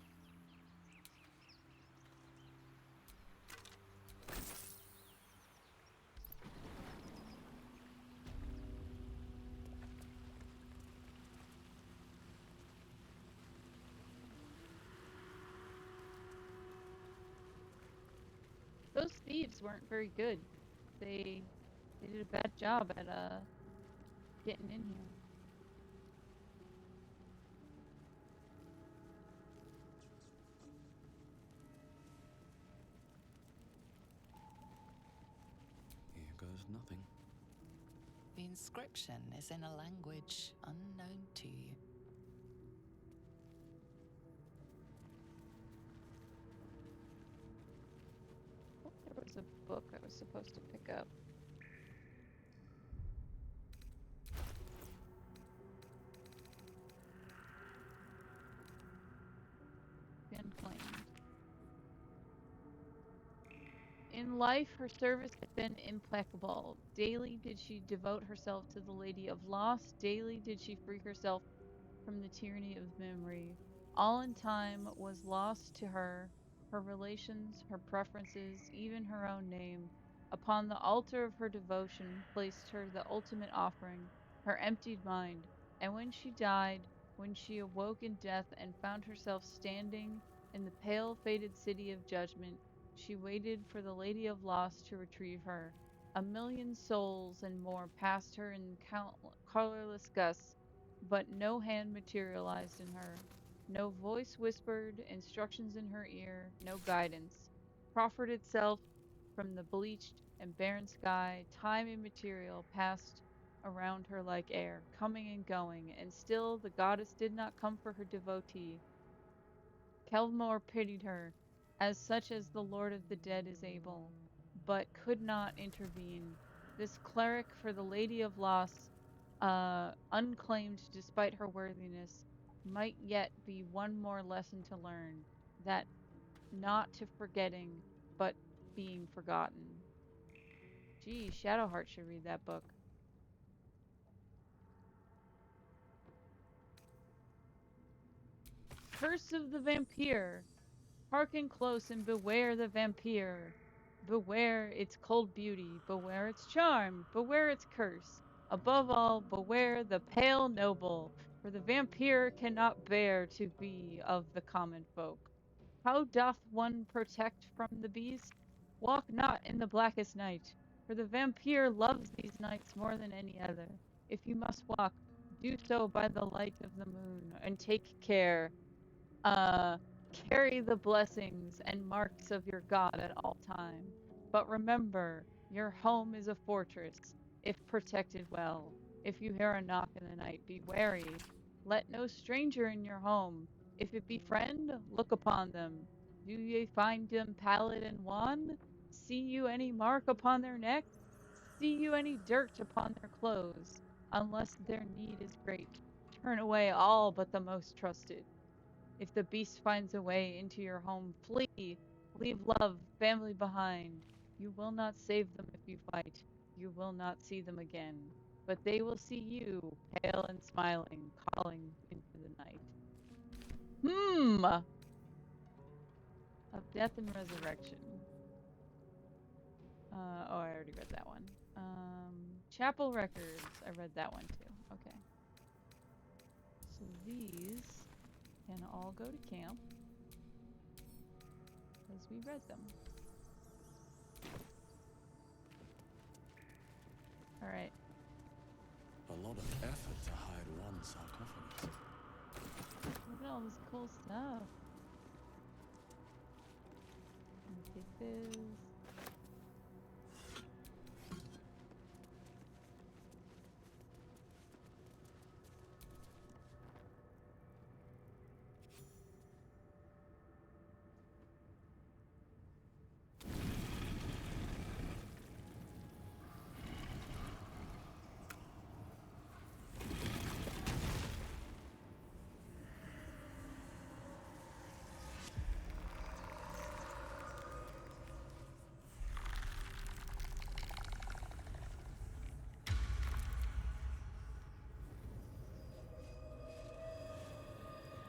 Those thieves weren't very good. They did a bad job at getting in here. Here goes nothing. The inscription is in a language unknown to you. Oh, there was a book I was supposed to pick up. Unclaimed. In life, her service had been implacable. Daily did she devote herself to the Lady of Loss. Daily did she free herself from the tyranny of memory. All in time was lost to her, her relations, her preferences, even her own name. Upon the altar of her devotion placed her the ultimate offering, her emptied mind. And when she died, when she awoke in death and found herself standing in the pale, faded city of judgment, she waited for the Lady of Loss to retrieve her. A million souls and more passed her in colorless gusts, but no hand materialized in her. No voice whispered instructions in her ear, no guidance proffered itself from the bleached and barren sky. Time immaterial passed around her like air, coming and going, and still the goddess did not come for her devotee. Kelmore pitied her, as such as the Lord of the Dead is able, but could not intervene. This cleric for the Lady of Loss, unclaimed despite her worthiness, might yet be one more lesson to learn, that not to forgetting, but being forgotten. Gee, Shadowheart should read that book. Curse of the Vampire. Hearken close and beware the vampire. Beware its cold beauty, beware its charm, beware its curse. Above all, beware the pale noble, for the vampire cannot bear to be of the common folk. How doth one protect from the beast? Walk not in the blackest night, for the vampire loves these nights more than any other. If you must walk, do so by the light of the moon, and take care uh, carry the blessings and marks of your God at all time. But remember, your home is a fortress, if protected well. If you hear a knock in the night, be wary. Let no stranger in your home. If it be friend, look upon them. Do ye find them pallid and wan? See you any mark upon their necks? See you any dirt upon their clothes? Unless their need is great, turn away all but the most trusted. If the beast finds a way into your home, flee. Leave love, family behind. You will not save them if you fight. You will not see them again. But they will see you, pale and smiling, calling into the night. Of death and resurrection. Oh, I already read that one. Chapel records. I read that one too. Okay. So these can all go to camp because we read them. All right. A lot of effort to hide one sarcophagus. Look at all this cool stuff. Let me take this.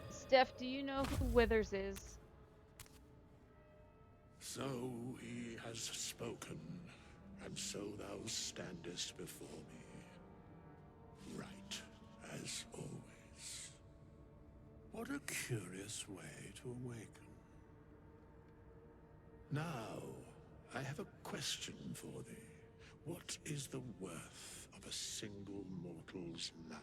Steph, do you know who Withers is? So he has spoken, and so thou standest before me. Right, as always. What a curious way to awaken. Now, I have a question for thee. What is the worth of a single mortal's life?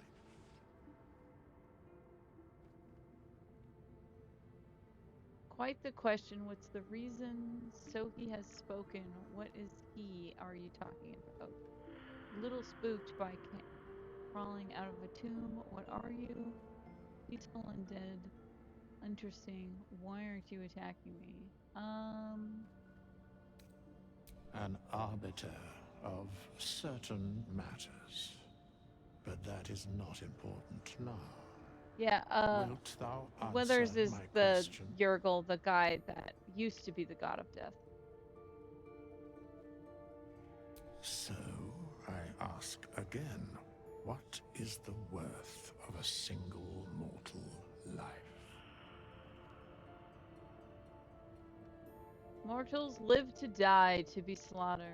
Quite the question. What's the reason? So he has spoken. What is he are you talking about? Little spooked by crawling out of a tomb. What are you? Peaceful and dead. Interesting. Why aren't you attacking me? An arbiter of certain matters. But that is not important now. Yeah, Wilt thou answer Withers is my the question? Yergel, the guy that used to be the god of death. So, I ask again, what is the worth of a single mortal life? Mortals live to die, to be slaughtered.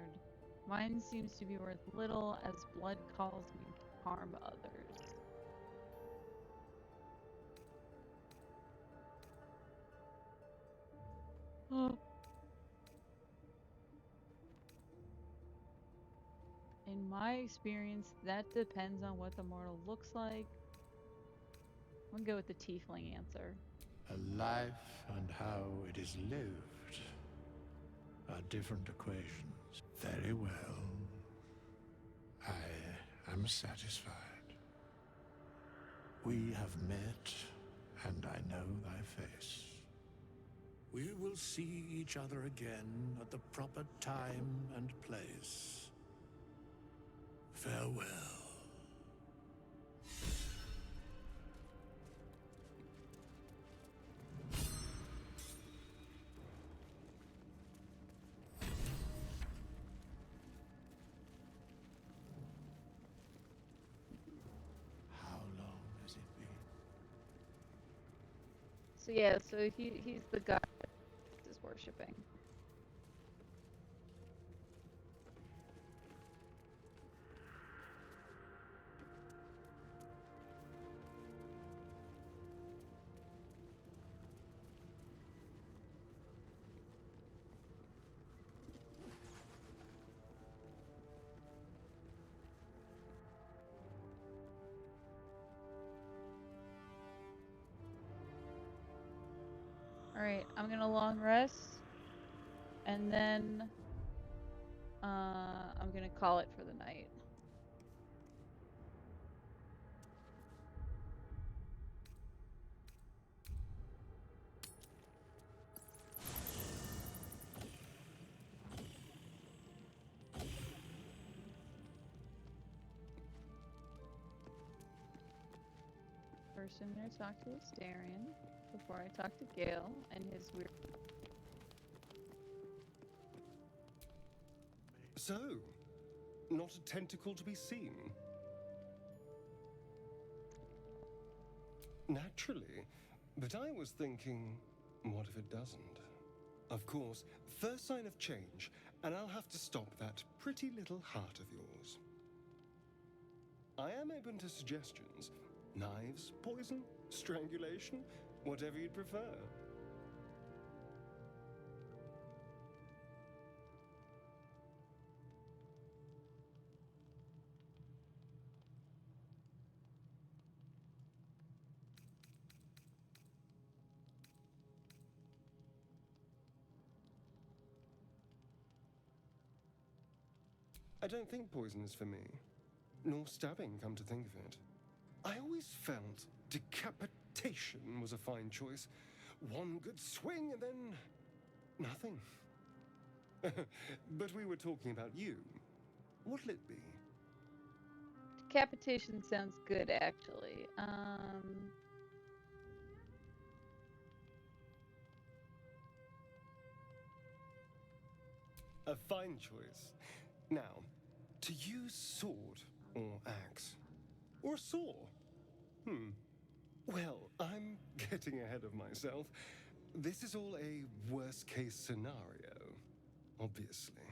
Mine seems to be worth little, as blood calls me to harm others. Oh. In my experience, that depends on what the mortal looks like. I'm gonna go with the tiefling answer. A life and how it is lived are different equations. Very well. I am satisfied. We have met, and I know thy face. We will see each other again at the proper time and place. Farewell. How long has it been? So yeah, so he's the god that is worshipping. Alright, I'm gonna long rest. And then I'm gonna call it for the night. First, I'm gonna talk to Astarion before I talk to Gale and his weird. So, not a tentacle to be seen. Naturally, but I was thinking, what if it doesn't? Of course, first sign of change, and I'll have to stop that pretty little heart of yours. I am open to suggestions. Knives, poison, strangulation, whatever you'd prefer. I don't think poison is for me. Nor stabbing, come to think of it. I always felt decapitation was a fine choice. One good swing and then nothing. But we were talking about you. What'll it be? Decapitation sounds good, actually. A fine choice. Now, to use sword or axe or a saw. Well, I'm getting ahead of myself. This is all a worst-case scenario, obviously.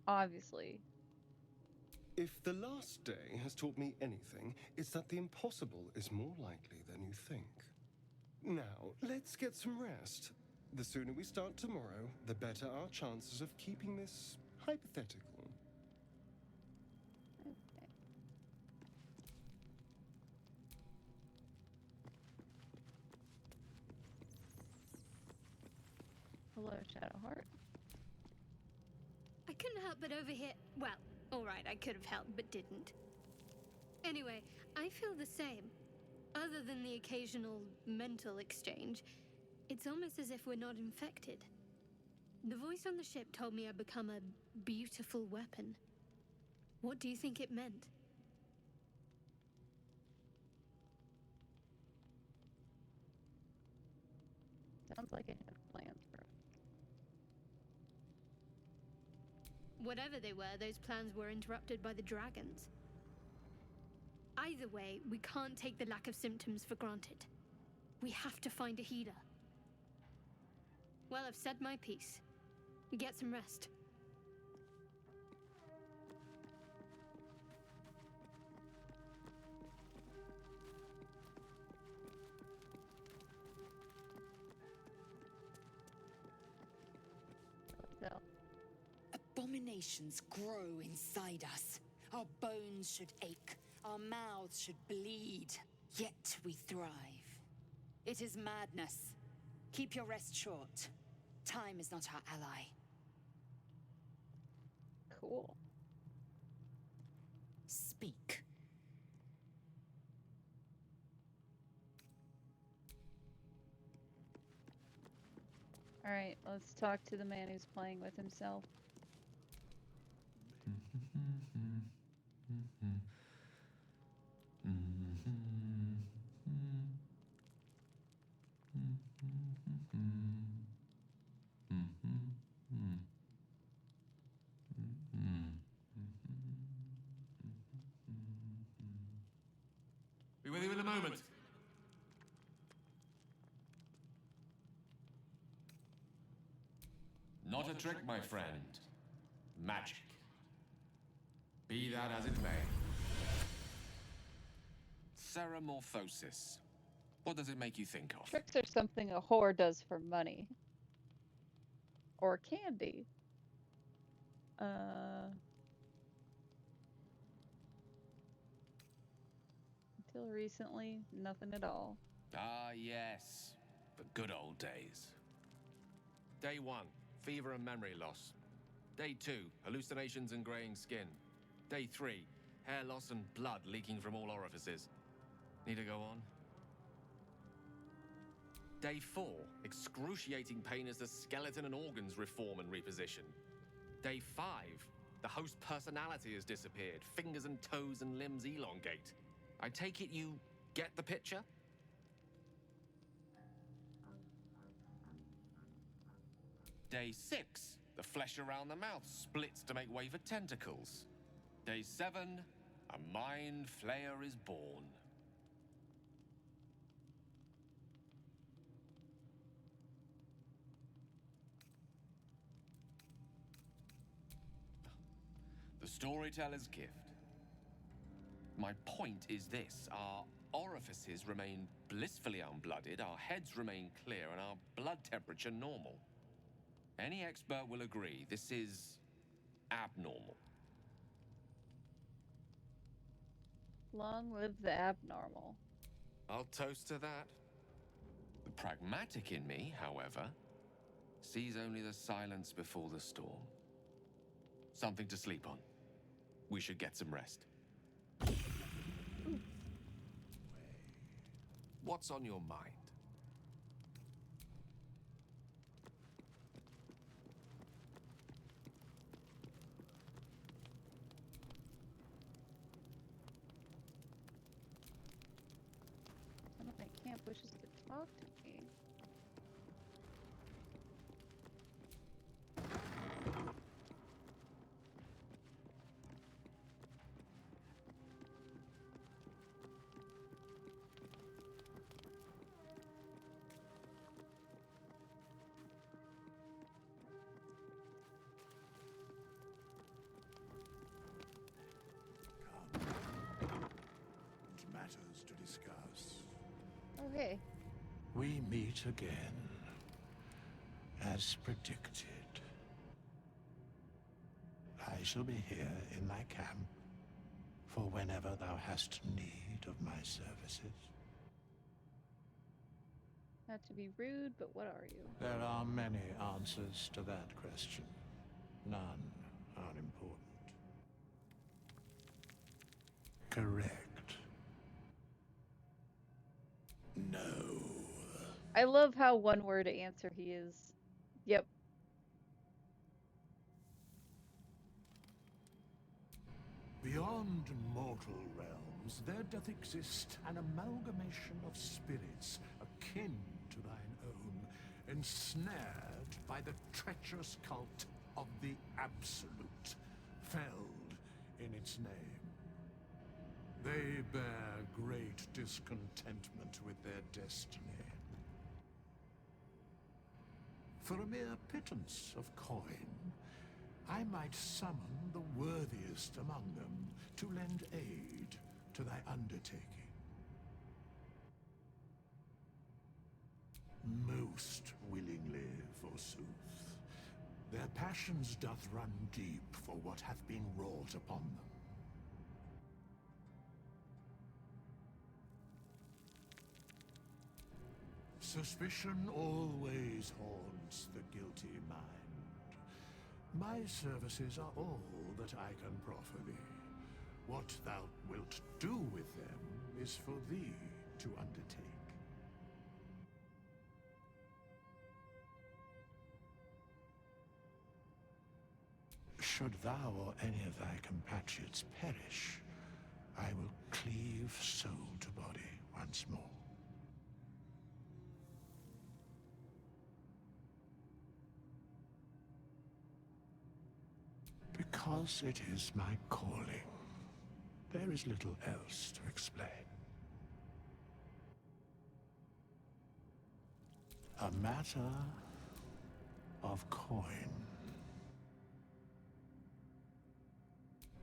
Obviously. If the last day has taught me anything, it's that the impossible is more likely than you think. Now, let's get some rest. The sooner we start tomorrow, the better our chances of keeping this hypothetical. Okay. Hello, Shadowheart. I couldn't help but overhear. Well, alright, I could have helped, but didn't. Anyway, I feel the same. Other than the occasional mental exchange, it's almost as if we're not infected. The voice on the ship told me I'd become a beautiful weapon. What do you think it meant? Sounds like it had plans for us. Whatever they were, those plans were interrupted by the dragons. Either way, we can't take the lack of symptoms for granted. We have to find a healer. Well, I've said my piece. Get some rest. Abominations grow inside us. Our bones should ache. Our mouths should bleed. Yet we thrive. It is madness. Keep your rest short. Time is not our ally. Cool. Speak. Alright, let's talk to the man who's playing with himself. Be with you in a moment. Not a trick, my friend. Magic. Be that as it may. Ceramorphosis. What does it make you think of? Tricks are something a whore does for money. Or candy. Until recently, nothing at all. Ah, yes. The good old days. Day 1, fever and memory loss. Day 2, hallucinations and graying skin. Day 3, hair loss and blood leaking from all orifices. Need to go on? Day 4, excruciating pain as the skeleton and organs reform and reposition. Day 5, the host personality has disappeared. Fingers and toes and limbs elongate. I take it you Get the picture? Day 6, the flesh around the mouth splits to make way for tentacles. Day 7, a mind flayer is born. The storyteller's gift. My point is this: our orifices remain blissfully unblooded, our heads remain clear, and our blood temperature normal. Any expert will agree this is abnormal. Long live the abnormal. I'll toast to that. The pragmatic in me, however, sees only the silence before the storm. Something to sleep on. We should get some rest. What's on your mind? One of my camp wishes to talk to me. Matters to discuss. Okay. We meet again, as predicted. I shall be here in thy camp for whenever thou hast need of my services. Not to be rude, but what are you? There are many answers to that question. None are important. Correct. No. I love how one word answer he is. Yep. Beyond mortal realms, there doth exist an amalgamation of spirits akin to thine own, ensnared by the treacherous cult of the Absolute, felled in its name. They bear great discontentment with their destiny. For a mere pittance of coin, I might summon the worthiest among them to lend aid to thy undertaking. Most willingly, forsooth. Their passions doth run deep for what hath been wrought upon them. Suspicion always haunts the guilty mind. My services are all that I can proffer thee. What thou wilt do with them is for thee to undertake. Should thou or any of thy compatriots perish, I will cleave soul to body once more. Because it is my calling, there is little else to explain. A matter of coin.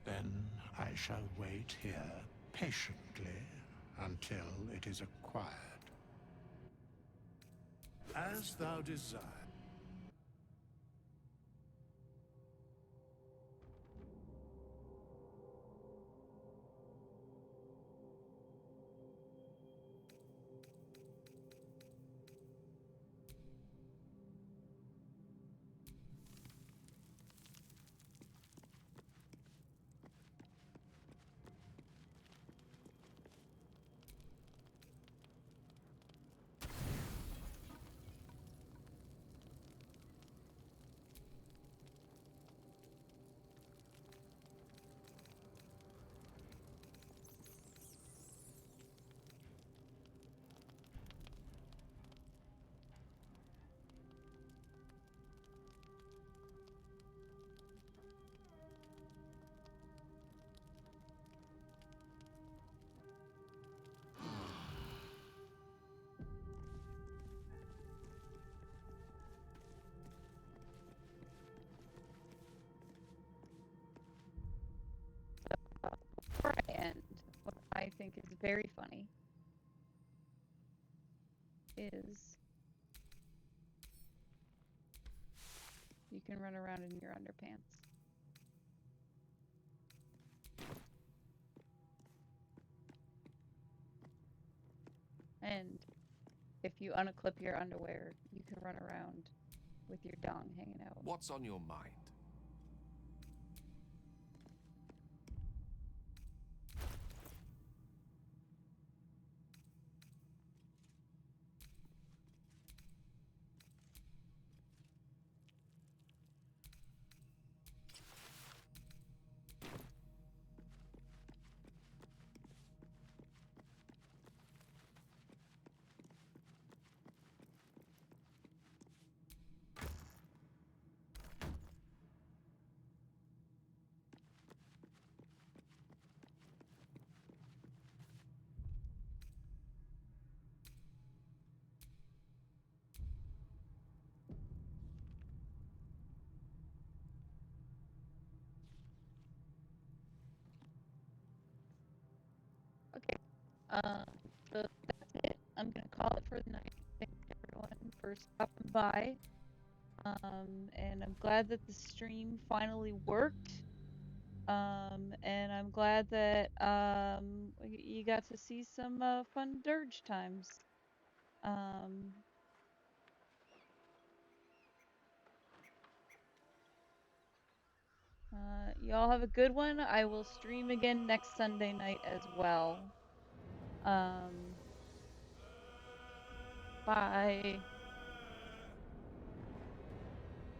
Then I shall wait here patiently until it is acquired. As thou desire. very funny is you can run around in your underpants. And if you unclip your underwear, you can run around with your dong hanging out. What's on your mind? Okay. So that's it. I'm gonna call it for the night. Thank everyone for stopping by. And I'm glad that the stream finally worked. And I'm glad that you got to see some fun Durge times. Y'all have a good one. I will stream again next Sunday night as well. Bye.